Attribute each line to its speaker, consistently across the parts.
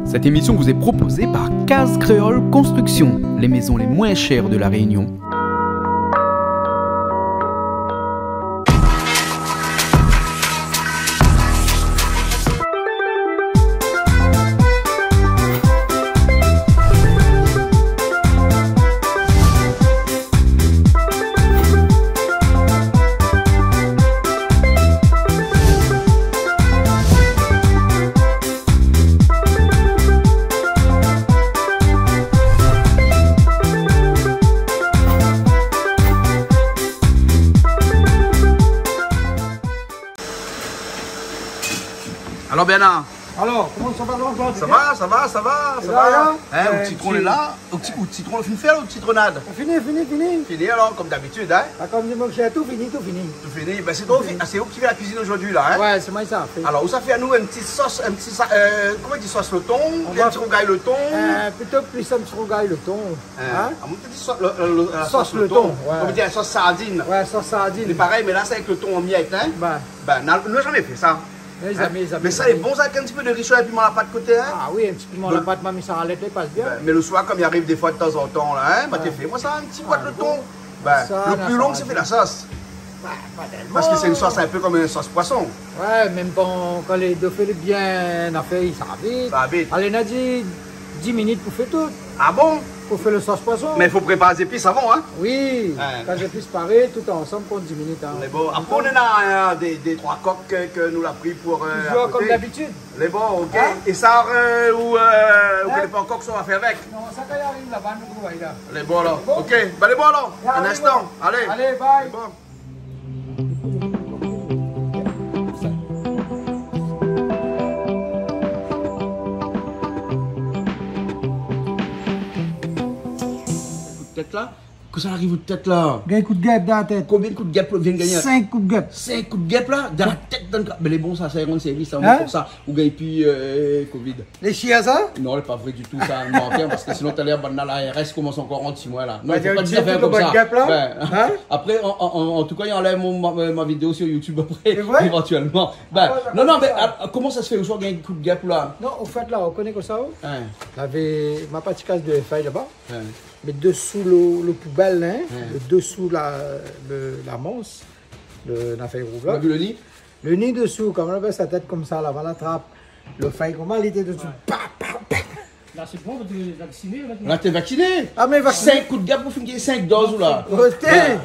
Speaker 1: Cette émission vous est proposée par Case Créole Construction, les maisons les moins chères de la Réunion.
Speaker 2: Alors Bernard,
Speaker 3: alors, comment ça va donc?
Speaker 2: ça va.
Speaker 3: Hein,
Speaker 2: le citron est là. Au citron, le fin faire ou citronnade?
Speaker 3: Fini.
Speaker 2: Fini alors, comme d'habitude, hein?
Speaker 3: Ah, comme dis-moi que j'ai tout fini.
Speaker 2: Tout fini. Ben, c'est toi, c'est vous qui fait la cuisine aujourd'hui, là, hein?
Speaker 3: Ouais, c'est moi ça. Fait.
Speaker 2: Alors, où ça fait à nous une petite sauce, comment on dit sauce le thon? Un petit rougail le thon?
Speaker 3: Plutôt plus un petit rougail le thon.
Speaker 2: Hein? On dit la
Speaker 3: sauce le thon. Ouais.
Speaker 2: Comme on dit la sauce sardine.
Speaker 3: Ouais, sauce sardine.
Speaker 2: C'est pareil, mais là, c'est avec le thon en miette, hein? Ben, on n'a jamais fait ça.
Speaker 3: Les amis.
Speaker 2: Mais ça, est bon, ça, avec un petit peu de richeur et piment à la pâte côté, hein?
Speaker 3: Ah oui, un petit piment à la pâte, mamie, ça râlette, les passe bien.
Speaker 2: Mais le soir, comme il arrive des fois de temps en temps, là, hein, t'es fait, moi, ça, un petit boîte de thon. Le plus long, c'est fait la sauce.
Speaker 3: Pas tellement.
Speaker 2: Parce que c'est une sauce un peu comme une sauce poisson.
Speaker 3: Ouais, même bon, quand les deux fait bien, on a fait, ça va vite. Allez, on a dit 10 minutes pour faire tout.
Speaker 2: Ah bon?
Speaker 3: Pour faire le sauce poisson.
Speaker 2: Mais il faut préparer les épices avant, hein?
Speaker 3: Oui, quand j'ai pu parer, tout ensemble pour 10 minutes. Hein.
Speaker 2: Les bon. Après, on a des trois coques que nous l'a pris pour.
Speaker 3: Toujours comme d'habitude.
Speaker 2: Les bons, ok. Hein? Et ça, vous connaissez pas encore ce qu'on va faire avec?
Speaker 3: Non, ça, quand il arrive là-bas, nous voyons là.
Speaker 2: Les bons, alors. Ok, ben les bons, alors. Un instant. Allez.
Speaker 3: Allez, bye.
Speaker 2: Tête là? Que ça arrive de tête là?
Speaker 3: Un coup de guêpe dans la tête.
Speaker 2: Combien de coups de guêpe viennent gagner?
Speaker 3: 5 coups de guêpe.
Speaker 2: 5 coups de guêpe là? Dans la tête, dans le... Mais les bons, ça rend le service, ça,
Speaker 3: hein?
Speaker 2: Pour ça. Ou gagne puis Covid.
Speaker 3: Les chiens, ça?
Speaker 2: Non, c'est pas vrai du tout, ça. Non, parce que sinon, t'as l'air dans l'ARS commence encore en 6 mois là. Non,
Speaker 3: il
Speaker 2: faut pas dire faire comme ça.
Speaker 3: Guêpe, là?
Speaker 2: Ouais.
Speaker 3: Hein?
Speaker 2: Après, en tout cas, il enlève ma vidéo sur YouTube après,
Speaker 3: vrai?
Speaker 2: éventuellement. Ben, non, mais comment ça se fait? Où soit gagner un coup de guêpe là?
Speaker 3: Non, au fait, là, on connaît que ça.
Speaker 2: Hein?
Speaker 3: J'avais ma petite case de feuilles là-bas.
Speaker 2: Hein?
Speaker 3: Mais dessous le poubelle, hein, dessous la manche, la feuille rouge.
Speaker 2: Tu as vu le nid?
Speaker 3: Le nid dessous, comme on avait sa tête comme ça, là, avant la trappe. Le feuille, comment il était dessous.
Speaker 4: Là, c'est bon, tu es vacciné.
Speaker 2: Là, t'es vacciné.
Speaker 3: Ah, mais vacciné.
Speaker 2: 5 coups de guêpe pour finir 5 doses ou là?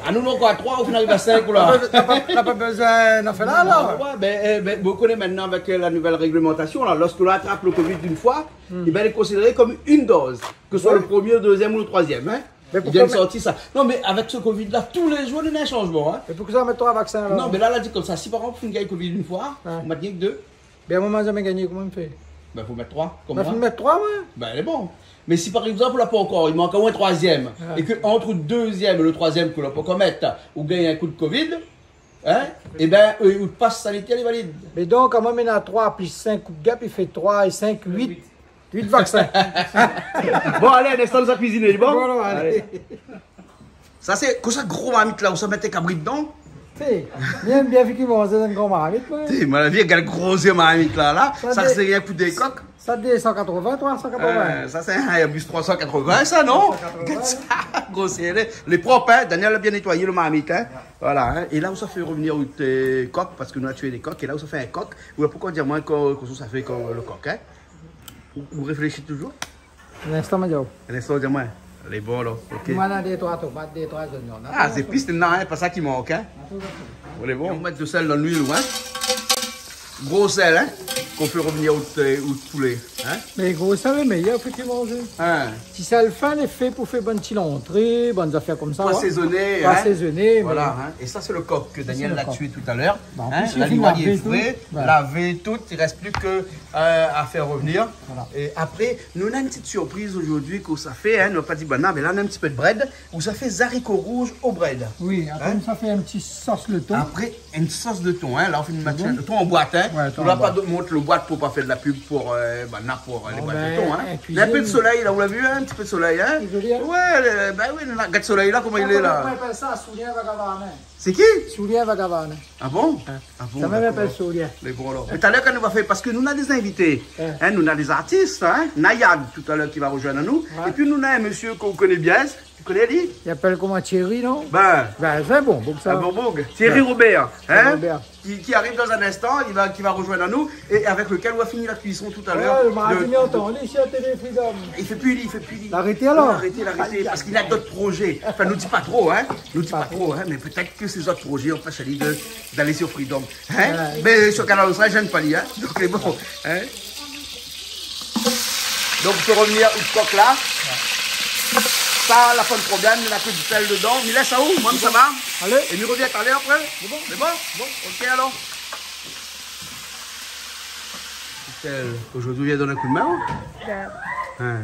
Speaker 2: À nous, on a 3, on arrive à 5 ou là?
Speaker 3: T'as pas besoin d'en faire là, alors?
Speaker 2: Ouais, ben, vous connaissez maintenant avec la nouvelle réglementation, là, lorsque l'on attrape le Covid d'une fois, il est considéré comme une dose, que ce soit le premier, le deuxième ou le troisième. Hein? Il vient de sortir ça. Non, mais avec ce Covid-là, tous les jours, il y a un changement. Hein?
Speaker 3: Et pourquoi ça met 3 vaccins là?
Speaker 2: Non, mais là, elle a dit comme ça, si par exemple, vous gagnez Covid une fois, on va dire que 2.
Speaker 3: Ben, à un moment, jamais gagné, comment on fait?
Speaker 2: Ben, il faut mettre 3.
Speaker 3: Ben, il faut mettre 3, moi?
Speaker 2: Ben, elle est bon. Mais si par exemple, on l'a pas encore, il manque au moins un troisième, et qu'entre le deuxième et le troisième que l'on peut pas mettre, ou gagne un coup de Covid, hein, et ben, ou de passe sanitaire, il est valide.
Speaker 3: Mais donc, quand on met à 3 plus 5 coups de guêpe, il fait 3 et 5, 8. 8 vaccins.
Speaker 2: Bon, allez, un instant, nous a cuisiné, bon?
Speaker 3: Bon, allez.
Speaker 2: Ça, c'est quoi ça, gros marmite là, où ça mettait cabri dedans?
Speaker 3: Bien vu qu'ils vont manger un grand marmite.
Speaker 2: Tu ma vie, regarde gros marmite là, ça c'est rien pour des coques.
Speaker 3: Ça dit 180, 380.
Speaker 2: Ça c'est un Airbus 380, ça non? Regarde ça, grossier. Les propres, hein? Daniel a bien nettoyé le marmite, hein? Voilà, hein? Et là où ça fait revenir tes coques, parce que nous avons tué des coques, et là où ça fait un coq, ou pourquoi dire moins que ça fait comme le coq, hein? Vous réfléchissez toujours?
Speaker 3: Un instant, Madio.
Speaker 2: Un instant, dis-moi. Les bons là, ok.
Speaker 3: Moi, on a des 3 tomates, des 3 oignons.
Speaker 2: Ah, c'est piste, non, hein? Pas ça qui manque, hein? Les bons. On met du sel dans l'huile, hein? Gros sel, hein? Qu'on fait revenir au poulet. Hein?
Speaker 3: Mais gros sel, le meilleur, faut tu manger.
Speaker 2: Hein?
Speaker 3: Si ça le fait, il fait pour faire bonne petite entrée, bonnes affaires comme ça.
Speaker 2: Pas assaisonné.
Speaker 3: Pas assaisonné.
Speaker 2: Voilà. Hein? Et ça, c'est le coq que Daniel l'a tué tout à l'heure.
Speaker 3: Bon,
Speaker 2: hein? La livrade est frais, lavé tout. Il ne reste plus que à faire revenir. Voilà. Et après, nous on a une petite surprise aujourd'hui que ça fait. Hein? Nous n'avons pas dit banane, mais là, on a un petit peu de bread où ça fait haricots rouges au bread.
Speaker 3: Oui, après, hein? Ça fait un petit sauce de thon.
Speaker 2: Après, une sauce de thon. Hein? Là, on fait une matière de thon en boîte. Hein?
Speaker 3: Ouais,
Speaker 2: on n'a pas montre le boîte pour ne pas faire de la pub pour les boîtes de thon. Hein? Il y a un peu de soleil, là, vous l'avez vu, hein? Un petit peu de soleil. Hein? Ouais, ben oui, regarde le soleil là, comment il est là.
Speaker 3: On appelle ça soulier avec la main.
Speaker 2: C'est qui?
Speaker 3: Sourien Vagavane.
Speaker 2: Ah bon? Ah bon,
Speaker 3: Ça même appelle Sourien.
Speaker 2: Mais bon alors. Mais tout à l'heure, quand nous va faire, parce que nous avons des invités, hein, nous avons des artistes, hein, Nayad tout à l'heure qui va rejoindre nous, et puis nous avons un monsieur qu'on connaît bien, tu connais lui?
Speaker 3: Il appelle comment Thierry, non?
Speaker 2: Ben,
Speaker 3: C'est bon, ça.
Speaker 2: un bon bouc. Thierry Robert, hein,
Speaker 3: Robert.
Speaker 2: Qui arrive dans un instant, qui va rejoindre nous, et avec lequel on va finir la cuisson tout à l'heure.
Speaker 3: Ouais, le mardi, on est ici à Télé Freedom.
Speaker 2: Il fait plus, il fait plus.
Speaker 3: L'arrêter alors?
Speaker 2: L'arrêter, parce qu'il a d'autres projets. Enfin, nous dit pas trop, hein. Nous dit pas trop, hein. Mais peut-être que ces autres projets ont fait d'aller sur Freedom. Hein? Mais sur Canal Austral, je n'aime pas lire, hein. Donc, c'est bon. Hein? Donc, pour revenir au coq là. Ça, la pas de problème, il n'y a que du sel dedans. Mais laisse ça où? Moi, ça va.
Speaker 3: Allez.
Speaker 2: Et nous revient après. C'est bon? C'est bon? Bon, ok alors. Aujourd'hui, viens donner un coup de main.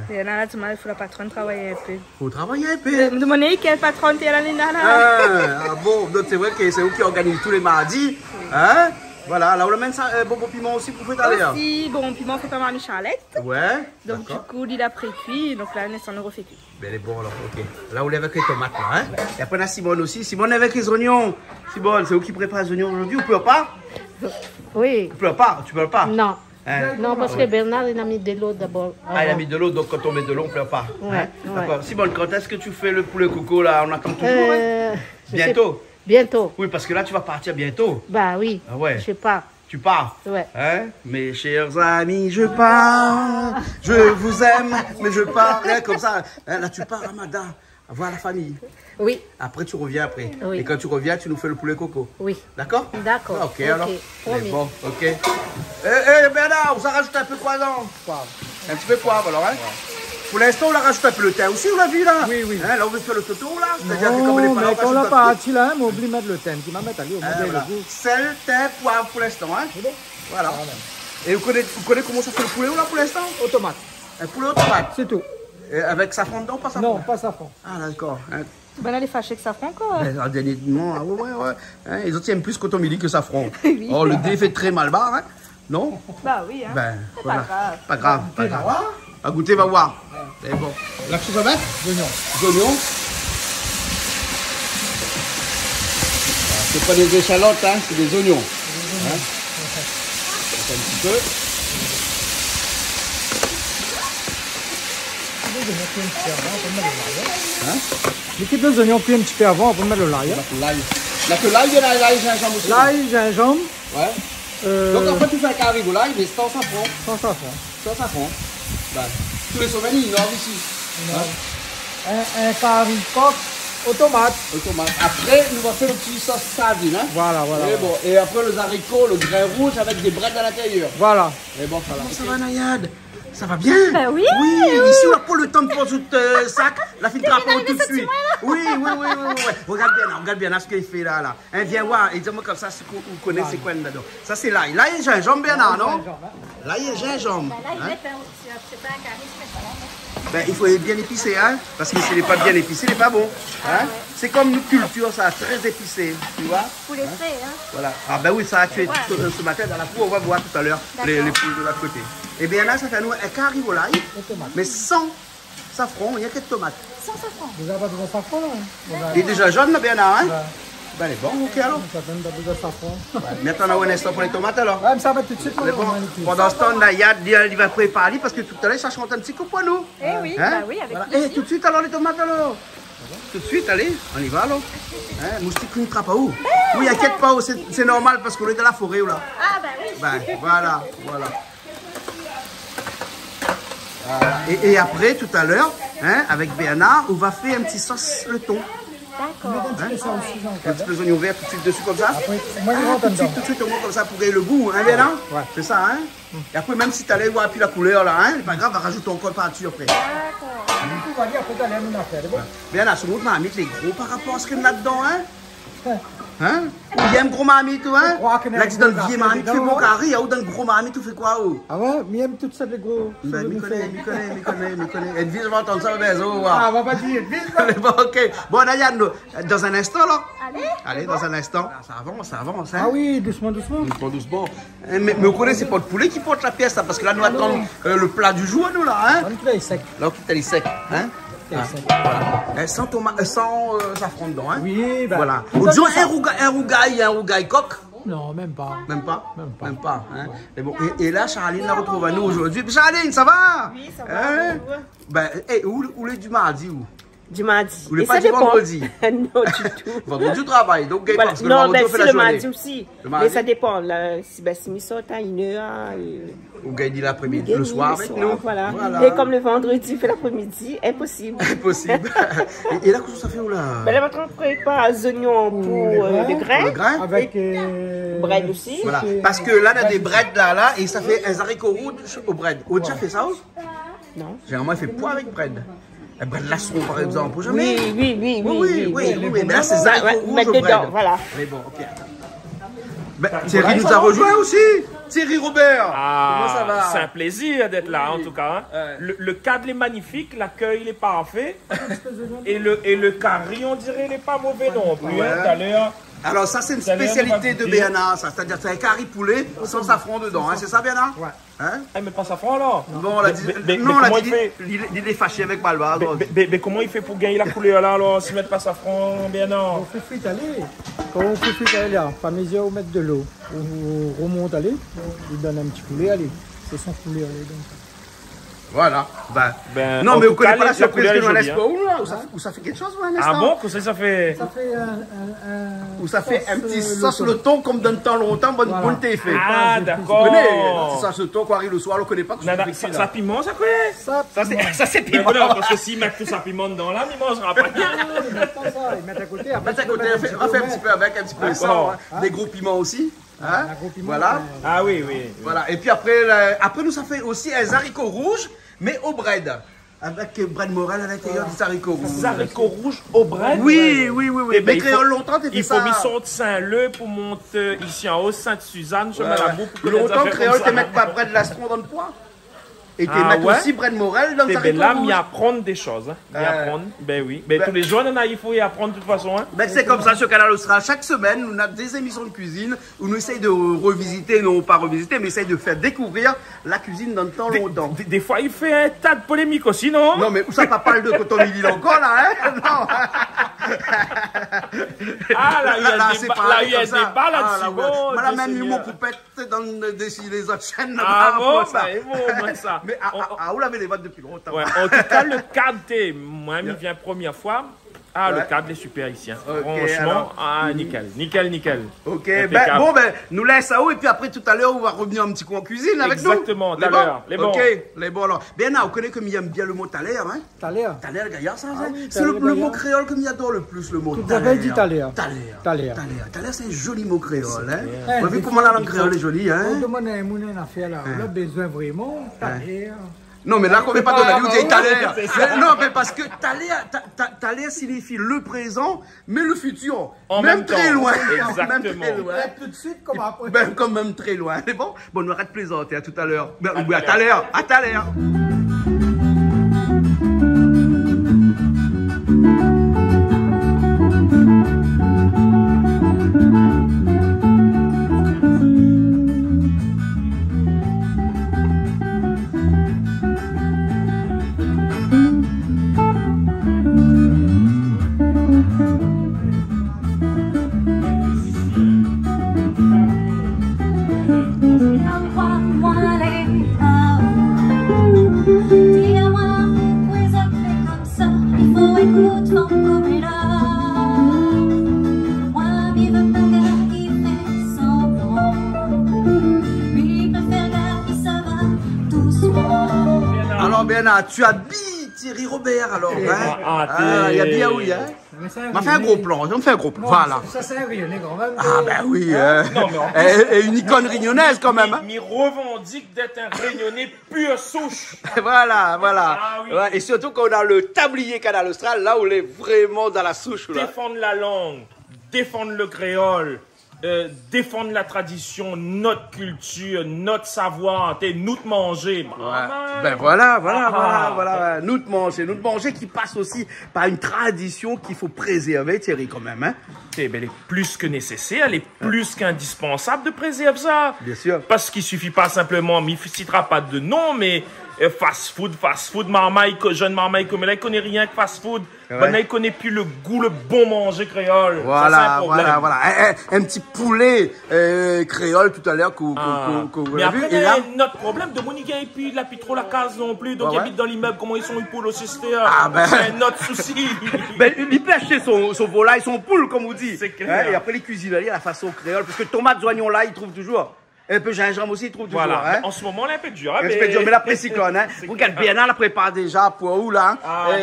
Speaker 5: Il y en a là, il faut la patronne travailler un peu.
Speaker 2: Il faut travailler un peu.
Speaker 5: Me demander quelle patronne tu es là,
Speaker 2: Ah bon, donc c'est vrai que c'est vous qui organisez tous les mardis. Hein? Voilà, là on amène ça, bon piment aussi pour faire d'ailleurs.
Speaker 5: Aussi, bon piment fait par Mamie Charlotte.
Speaker 2: Ouais.
Speaker 5: Donc du coup, il a pré-cuit, donc là, on est refait cuit.
Speaker 2: Ben, elle est bon alors, ok. Là, on est avec les tomates là, hein. Et après, on a Simone aussi. Simone avec les oignons. Simone, c'est vous qui préparez les oignons aujourd'hui, ou pleure pas?
Speaker 6: Oui.
Speaker 2: Tu pleures pas? Tu pleures pas?
Speaker 6: Non.
Speaker 2: Hein?
Speaker 6: Non, parce que Bernard, il a mis de l'eau d'abord.
Speaker 2: Ah, il a mis de l'eau, donc quand on met de l'eau, on pleure pas.
Speaker 6: Ouais,
Speaker 2: Hein?
Speaker 6: ouais.
Speaker 2: D'accord. Simone, quand est-ce que tu fais le poulet coco là? On attend toujours, hein? Bientôt?
Speaker 6: Bientôt.
Speaker 2: Oui, parce que là, tu vas partir bientôt.
Speaker 6: Bah oui.
Speaker 2: Ah ouais.
Speaker 6: Je sais pas.
Speaker 2: Tu pars?
Speaker 6: Ouais.
Speaker 2: Hein? Mes chers amis, je pars. Je vous aime, mais je pars. Hein, comme ça. Hein, là, tu pars, Ramadan. Voir la famille.
Speaker 6: Oui.
Speaker 2: Après, tu reviens après.
Speaker 6: Oui.
Speaker 2: Et quand tu reviens, tu nous fais le poulet coco.
Speaker 6: Oui.
Speaker 2: D'accord?
Speaker 6: D'accord.
Speaker 2: Ah, ok, alors.
Speaker 6: Promis.
Speaker 2: Mais bon, ok. Bernard, on s'en rajoute un peu de poison.
Speaker 3: Poivre.
Speaker 2: Un petit peu de poivre, alors, hein? Pour l'instant, on la rajoute un peu le thym aussi, on l'a vu, là?
Speaker 3: Oui, oui.
Speaker 2: Hein, là, on veut faire le toto, là? C'est-à-dire que comme elle est pas là,
Speaker 3: Mais
Speaker 2: on
Speaker 3: quand on
Speaker 2: rajoute
Speaker 3: l'a
Speaker 2: un peu.
Speaker 3: pas là, on oublie de mettre le thème. Tu m'as mis à lui, on
Speaker 2: Hein,
Speaker 3: met
Speaker 2: voilà.
Speaker 3: le goût.
Speaker 2: Sel, thym, poivre pour l'instant, hein? Voilà. Et vous connaissez comment ça fait le poulet, là, pour l'instant?
Speaker 3: Automate.
Speaker 2: Un poulet au tomate.
Speaker 3: C'est tout.
Speaker 2: Et avec safran dedans, pas safran?
Speaker 3: Non, pas safran.
Speaker 2: Ah, d'accord. Hein.
Speaker 5: Ben là, les fâchés que ça prend quoi.
Speaker 2: Dernièrement, ah, ouais. Hein, les autres aiment plus coton midi que safran. Oh, le dé fait très mal barre, hein? Non?
Speaker 5: Bah oui, hein.
Speaker 2: Ben,
Speaker 5: C'est
Speaker 2: voilà.
Speaker 5: pas grave.
Speaker 2: Pas grave. À goûter, va voir. C'est bon. Là, que tu vas mettre? Oignons. C'est pas des échalotes, hein, c'est des oignons. Hein? Un petit peu.
Speaker 3: L'équipe des oignons cuits un petit peu avant, on peut mettre le l'ail.
Speaker 2: L'ail. Là, que l'ail, il y a l'ail, gingembre aussi.
Speaker 3: L'ail, gingembre.
Speaker 2: Ouais. Donc, en fait, tu fais un carré au l'ail, mais sans safran.
Speaker 3: Sans safran.
Speaker 2: Sans safran. Ben, tous les souvenirs, ils nord ici.
Speaker 3: Un carré coq aux tomates.
Speaker 2: Aux tomates. Après, nous allons faire le petit sauce sardine. Hein?
Speaker 3: Voilà.
Speaker 2: Et, bon, et après, les haricots, le grain rouge avec des brettes à l'intérieur.
Speaker 3: Voilà.
Speaker 2: Et bon, voilà. Ça va, Nayad? Ça va bien?
Speaker 5: Ben oui.
Speaker 2: Oui, ici, on n'a pas le temps de poser tout sac. La fille trappe tout de suite. Oui. Regarde bien ce qu'il fait là. Hein, viens voir, et dis-moi comme ça, si vous connaissez c'est quoi là-dedans. Ça, c'est l'ail. L'ail et gingembre, Bernard, non? L'ail et gingembre. Hein? Ben, il faut être bien épicé, hein? Parce que s'il n'est pas bien épicé, il n'est pas bon. Hein? C'est comme une culture, ça, très épicé, tu vois?
Speaker 5: Poulet frais, hein.
Speaker 2: Voilà. Ah ben oui, ça a tué ce matin dans la cour, on va voir tout à l'heure les poules de l'autre côté. Et bien là, ça fait nous un carré au l'ail, mais sans safran, il n'y a que de tomates.
Speaker 5: Sans safran.
Speaker 3: Vous avez pas besoin de safran, là?
Speaker 2: Il est déjà jaune, là, Bernard, hein? Ben, il est bon, ok alors.
Speaker 3: Ça donne pas besoin de safran.
Speaker 2: Maintenant, on a un instant pour les tomates alors.
Speaker 3: Ouais, mais ça va tout de suite.
Speaker 2: C'est bon. Pendant ce temps, Nayad, il va préparer parce que tout à l'heure, ça chante un petit coup pour nous.
Speaker 5: Eh oui,
Speaker 2: Hein?
Speaker 5: bah oui, avec
Speaker 2: Voilà.
Speaker 5: plaisir.
Speaker 2: Et tout de suite, alors, les tomates alors. Tout de suite, allez, on y va alors. Hein? Moustique, une trappe à où? Oui, inquiète pas, c'est normal parce qu'on est dans la forêt là.
Speaker 5: Ah bah oui.
Speaker 2: Ben, voilà. Et après, tout à l'heure, hein, avec Bernard, on va faire un petit sauce le thon.
Speaker 5: D'accord.
Speaker 2: Un petit peu d'oignon vert tout de suite dessus comme ça.
Speaker 3: Moi, je rentre dedans.
Speaker 2: Tout de suite, on met comme ça pour gagner le goût, hein, Bernard?
Speaker 3: Ouais.
Speaker 2: C'est ça, hein? Et après, même si tu allais voir puis la couleur là, hein, c'est pas grave, on va rajouter encore par-dessus après.
Speaker 3: Tout va dire, après, t'as l'air d'une affaire.
Speaker 2: Bernard, ce monde m'a mis les gros par rapport à ce qu'il y a là-dedans, hein? Hein? Il y a un gros mamie, toi, hein?
Speaker 3: crois qu'il y a
Speaker 2: Là,
Speaker 3: un
Speaker 2: tu donnes
Speaker 3: gros
Speaker 2: vieille mamie, tu fais
Speaker 3: dedans,
Speaker 2: bon
Speaker 3: ouais.
Speaker 2: carré, ou dans un gros mamie, tu fais quoi, oh?
Speaker 3: Ah ouais, mais aime toutes ces gros.
Speaker 2: Ben, m'y connais. Et Vise va entendre ça, mais oh,
Speaker 3: Ah, on va pas dire. Vite,
Speaker 2: bon, ok. Bon, Nayad, dans un instant, là. Allez, dans un instant. Ça avance, hein.
Speaker 3: Ah oui, doucement.
Speaker 2: Doucement. Mais vous connaissez, c'est pas le poulet qui porte la pièce, là, parce que là, nous attendons le plat du jour, nous, là, hein.
Speaker 3: On est sec.
Speaker 2: Là, on quitte les secs, hein. Voilà. Sans tomate, sans safran dedans, hein?
Speaker 3: Oui, ben.
Speaker 2: Voilà. Disons un rougail coq.
Speaker 3: Non, même pas.
Speaker 2: Même pas?
Speaker 3: Même pas.
Speaker 2: Même pas, hein? Et, bon, et là, Charline la retrouve à nous aujourd'hui. Charline, ça va?
Speaker 5: Oui, ça va.
Speaker 2: Hein? Ben, où est du mardi où?
Speaker 7: Du mardi.
Speaker 2: Vous voulez pas du vendredi?
Speaker 7: Non, du tout.
Speaker 2: Vendredi, tu travailles. Donc,
Speaker 7: Voilà.
Speaker 2: parce que
Speaker 7: Non,
Speaker 2: le
Speaker 7: ben,
Speaker 2: vendredi, on fait
Speaker 7: c'est
Speaker 2: la
Speaker 7: le mardi
Speaker 2: journée.
Speaker 7: aussi.
Speaker 2: Le mardi?
Speaker 7: Mais ça dépend. Là, si mi sort à 1h,
Speaker 2: Ou gagne l'après-midi, le soir avec nous.
Speaker 7: Voilà.
Speaker 2: Voilà.
Speaker 7: Et comme le vendredi fait l'après-midi, impossible.
Speaker 2: Impossible. Et là, qu'est-ce que ça fait où là?
Speaker 7: Ben là, maintenant, on prépare les oignons pour le grain.
Speaker 2: Le grain?
Speaker 3: Avec.
Speaker 7: Bread aussi.
Speaker 2: Voilà. Parce que là, on a des breads là, et ça fait un haricots rouges au bread. Au déjà fait ça aussi?
Speaker 7: Non.
Speaker 2: Généralement, il fait poids avec bread. Un bread lastron, par exemple. Jamais.
Speaker 7: Oui.
Speaker 2: Mais là, c'est haricots rouges
Speaker 7: Mettre
Speaker 2: au bread.
Speaker 7: dedans, voilà.
Speaker 2: Mais bon, ok. Ben, Thierry nous a rejoint aussi. Thierry Robert.
Speaker 8: Ah,
Speaker 2: Comment ça va?
Speaker 8: c'est un plaisir d'être là, en tout cas. Hein. Le cadre est magnifique, l'accueil est parfait. et le carré, on dirait, il n'est pas mauvais non plus. Hein, tout à l'heure.
Speaker 2: Alors ça, c'est une
Speaker 8: Ça a l'air
Speaker 2: spécialité de
Speaker 8: de
Speaker 2: Béana, ça. C'est-à-dire c'est un curry poulet sans safran dedans. Hein. C'est ça, Béana?
Speaker 3: Ouais.
Speaker 2: Hein?
Speaker 8: Ah, mais pas safran là.
Speaker 2: Non, on l'a dit. Non, on l'a dit. Il est fâché avec Balba.
Speaker 8: Mais comment il fait pour gagner la couleur là, alors, s'il ne met pas safran, bien non?
Speaker 3: On fait frite aller. Quand on fait frite aller, là, pas mesure, on met de l'eau. On remonte aller. On donne un petit poulet aller. C'est son poulet aller. Donc.
Speaker 2: Voilà.
Speaker 8: Ben,
Speaker 2: non,
Speaker 8: en
Speaker 2: mais vous
Speaker 8: tout cas,
Speaker 2: connaissez pas la surprise
Speaker 8: couleur
Speaker 2: que
Speaker 8: est
Speaker 2: nous laisse
Speaker 8: jolie,
Speaker 2: pas
Speaker 8: hein.
Speaker 2: où là? Où ça fait quelque chose, un instant?
Speaker 8: Ah bon? Qu'est-ce que ça fait?
Speaker 3: Ça fait
Speaker 2: Où ça fait un petit sauce le thon comme dans le temps longtemps, bonne thé fait.
Speaker 8: Ah,
Speaker 2: Vous
Speaker 8: d'accord.
Speaker 2: connaissez? C'est ça, ce thon qu'on arrive le soir, on ne connaît pas.
Speaker 8: Ça piment, ça quoi? Ça c'est
Speaker 2: piment.
Speaker 8: piment. Parce que s'ils mettent tout ça piment dedans là, ils ne mangera pas.
Speaker 3: Ils mettent pas ça, ils mettent à côté.
Speaker 2: Mettre à côté, on fait un petit peu avec, un petit peu de sel, des gros piments aussi. Hein? Voilà.
Speaker 8: Ah oui.
Speaker 2: Voilà. Et puis après, nous, ça fait aussi un haricots rouges, mais au bread. Avec bread Morel à l'intérieur des haricots rouges.
Speaker 8: Des haricots rouges au bread?
Speaker 2: Oui.
Speaker 8: Eh ben,
Speaker 2: Mais créole longtemps, t'es fait ça.
Speaker 8: Il faut mis sortir Saint-Leu pour monter ici en haut, Sainte-Suzanne, je mets la boucle.
Speaker 2: Longtemps, créole, tu mettre pas bread lastron dans le poids. Et tu mettre aussi bread Morel dans le haricots
Speaker 8: là,
Speaker 2: rouges.
Speaker 8: m'y apprendre des choses. M'y apprendre, ben oui. Ben, tous les jours, il faut y apprendre de toute façon. Hein.
Speaker 2: Ben, c'est comme ça sur Canal Austral. Chaque semaine, on a des émissions de cuisine où nous essayons de revisiter, non pas revisiter, mais essayons de faire découvrir la cuisine dans le temps longtemps.
Speaker 8: Des fois, il fait un tas de polémiques aussi, non?
Speaker 2: Non, mais où ça pas parle de coton midi encore, là, hein? Non.
Speaker 8: Ah, là, il y a un débat là-dessus.
Speaker 2: Voilà, même l'humour poupette dans les autres chaînes.
Speaker 8: Ah bon, c'est ça.
Speaker 2: Mais où l'avez les votes depuis longtemps?
Speaker 8: Ouais, en tout cas, le cadre, moi, il vient première fois. Ah, le cadre est super ici. Hein.
Speaker 2: Okay,
Speaker 8: franchement, nickel.
Speaker 2: Ok, nous laisse à où et puis après tout à l'heure, on va revenir un petit coup en cuisine avec nous.
Speaker 8: Exactement, tout à l'heure.
Speaker 2: Ok, les bons alors. Bien, on connaît comme il aime bien le mot taler, hein?
Speaker 3: Taler.
Speaker 2: Taler, gaillard, ça, c'est le mot créole que j'adore le plus, le mot taler.
Speaker 3: Tout à fait dit taler.
Speaker 2: Taler, c'est un joli mot créole, hein? On a vu comment la langue créole est jolie, hein?
Speaker 3: On demande à une affaire là, on a besoin vraiment, taler.
Speaker 2: Non, mais là, qu'on ne veut pas donner la vie, Thaler. Non, mais parce que Thaler signifie le présent, mais le futur. Même très loin.
Speaker 8: Exactement.
Speaker 3: Tout de suite, comme après.
Speaker 2: Ben, comme même très loin. Mais bon, on arrête de plaisanter. À tout à l'heure. À tout à l'heure. À tout à l'heure. Alors, Béana, tu habilles Thierry Robert, alors, hein? Il y a bien oui, hein? On m'a fait un gros plan, voilà.
Speaker 3: Ça, c'est un Rionnais quand même.
Speaker 2: Ah, ben oui, et une icône rignonnaise quand même, hein?
Speaker 8: Il revendique d'être un Réunionnais pure souche.
Speaker 2: Voilà.
Speaker 8: Ah, oui.
Speaker 2: Ouais, et surtout quand on a le tablier Canal Austral, là où on est vraiment dans la souche. Là.
Speaker 8: Défendre la langue, défendre le créole, défendre la tradition, notre culture, notre savoir, nous de manger.
Speaker 2: Ben voilà. Nous de manger qui passe aussi par une tradition qu'il faut préserver, Thierry, quand même, hein?
Speaker 8: Elle est plus que nécessaire, elle est plus qu'indispensable de préserver ça.
Speaker 2: Bien sûr.
Speaker 8: Parce qu'il suffit pas simplement, mais il ne citera pas de nom, mais fast food, marmaille, jeune marmaille comme là, il connaît rien que fast food. Maintenant, il connaît plus le goût, le bon manger créole.
Speaker 2: Voilà, voilà. Un petit poulet créole tout à l'heure qu'on
Speaker 8: mais
Speaker 2: a vu.
Speaker 8: après,
Speaker 2: Et là,
Speaker 8: notre problème de Monique, et puis il n'a plus trop la case non plus. Donc, il habite dans l'immeuble. Comment ils sont une poule aussi, c'est notre souci.
Speaker 2: Ben, il peut acheter son volaille, son poule, comme on dit.
Speaker 8: C'est clair.
Speaker 2: Et après, les cuisiniers à la façon créole. Parce que tomates, oignons là, ils trouvent toujours. Un peu gingembre aussi, ils trouvent toujours.
Speaker 8: Voilà.
Speaker 2: Hein.
Speaker 8: En ce moment, on est un peu dur.
Speaker 2: Un petit peu dur, mais la pré-cyclone. Hein. Regarde, Bernard la prépare déjà pour où là.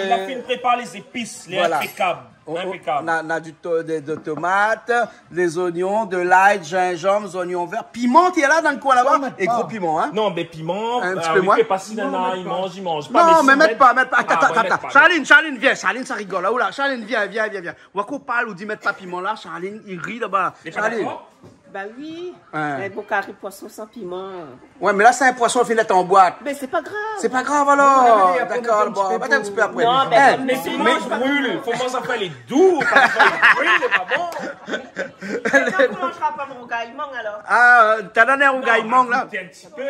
Speaker 8: Il a fait une prépare les épices, les impeccables.
Speaker 2: On a de tomates, des oignons, de l'ail, gingembre, des oignons verts, piment, il y a là dans le coin là-bas. Et gros piment, hein.
Speaker 8: Non, mais piment,
Speaker 2: un petit peu moins.
Speaker 8: Pas si nana, il mange.
Speaker 2: Non, mais mettre pas. Attends. Charline, viens. Charline, ça rigole là. Oula, Charline, viens. On va qu'on parle ou dit mettre pas piment là. Charline, il rit là-bas. Charline.
Speaker 7: Bah oui, un beau carré poisson sans piment.
Speaker 2: Ouais, mais là, c'est un poisson fini d'être en boîte.
Speaker 7: Mais c'est pas grave.
Speaker 2: C'est pas grave alors. D'accord, bon, va un petit peu après.
Speaker 7: Non,
Speaker 8: mais piment, je brûle. Faut commencer à faire les doux. Parce que les brûle, c'est pas bon.
Speaker 7: Tu ne mangeras pas mon gaillement alors.
Speaker 2: Ah, t'as donné un rougaillement là.
Speaker 8: Un petit peu,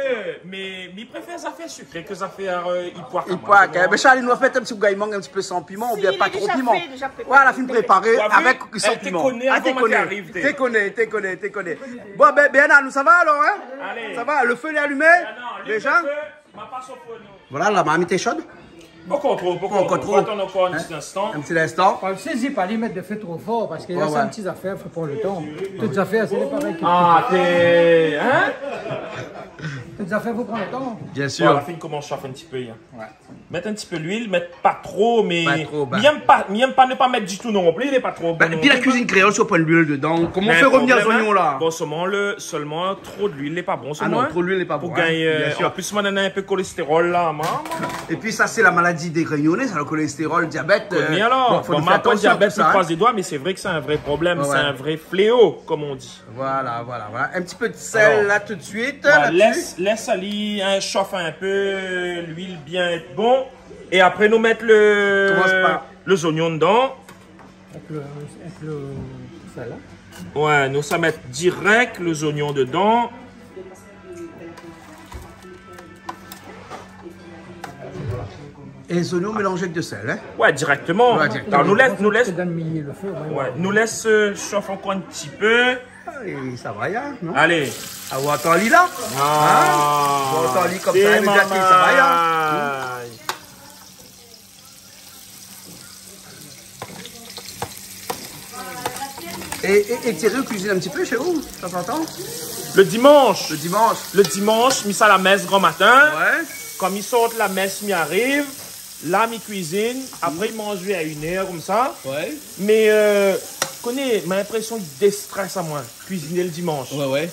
Speaker 8: mais il préfère ça faire sucré que ça faire
Speaker 2: ipoire. Mais Charline nous a fait un petit rougaillement un petit peu sans piment ou bien pas trop piment. Voilà, film préparé avec sans piment. T'es connais. Bon, ben, Bernard, nous ça va alors, hein?
Speaker 8: Allez.
Speaker 2: Ça va, le feu est allumé? Déjà? Voilà, la marmite est chaude?
Speaker 8: Pas trop. Attends encore un petit instant.
Speaker 2: Un petit instant.
Speaker 3: Ne saisis pas les mettre de feu trop fort parce que là, c'est une petite affaire, il faut prendre le temps. Toutes les affaires, c'est pareil.
Speaker 8: T'es. Hein?
Speaker 3: Toutes les affaires, il faut prendre le temps.
Speaker 2: Bien sûr.
Speaker 8: À la fin, comment je chauffe un petit peu. Ouais. Mettre un petit peu d'huile, mettre pas trop, mais.
Speaker 2: Pas trop, bah.
Speaker 8: Il aime pas ne pas mettre du tout non plus, il est pas trop.
Speaker 2: Bah, et puis la cuisine créole, si on prend de l'huile dedans, comment on fait revenir les oignons là?
Speaker 8: Bon, seulement trop d'huile n'est pas bon.
Speaker 2: Ah non, trop d'huile n'est pas bon.
Speaker 8: Pour gagner. En plus, moi, on a un peu de cholestérol là, maman.
Speaker 2: Et puis ça, c'est la maladie des réunionnais, c'est le cholestérol, le diabète.
Speaker 8: Mais alors, bon, maintenant, le diabète, je croise les doigts, mais c'est vrai que c'est un vrai problème, c'est un vrai fléau, comme on dit.
Speaker 2: Voilà. Un petit peu de sel là tout de suite.
Speaker 8: Voilà, laisse aller, chauffe un peu, l'huile bien bon. Et après, nous mettre les oignons dedans.
Speaker 3: Avec le sel, là.
Speaker 8: Ouais, nous ça mettre direct les oignons dedans.
Speaker 2: Et les oignons mélangés avec de sel, hein?
Speaker 8: Ouais, directement. Ouais,
Speaker 2: directement.
Speaker 8: Alors, nous laisse
Speaker 3: le feu.
Speaker 8: nous laisse chauffer encore un petit peu.
Speaker 2: Et ça va, non?
Speaker 8: Allez.
Speaker 2: Ah, vous entendez là? Vous entendez comme ça, les ça va, Et Thierry cuisine un petit peu chez vous, ça s'entend?
Speaker 8: Le dimanche.
Speaker 2: Le dimanche,
Speaker 8: mis ça à la messe grand matin.
Speaker 2: Ouais.
Speaker 8: Comme il sort de la messe, il arrive. Là, il cuisine. Après, il mange à 1h comme ça.
Speaker 2: Ouais.
Speaker 8: Mais, connais, ma impression, il déstresse à moi, cuisiner le dimanche.
Speaker 2: Ouais.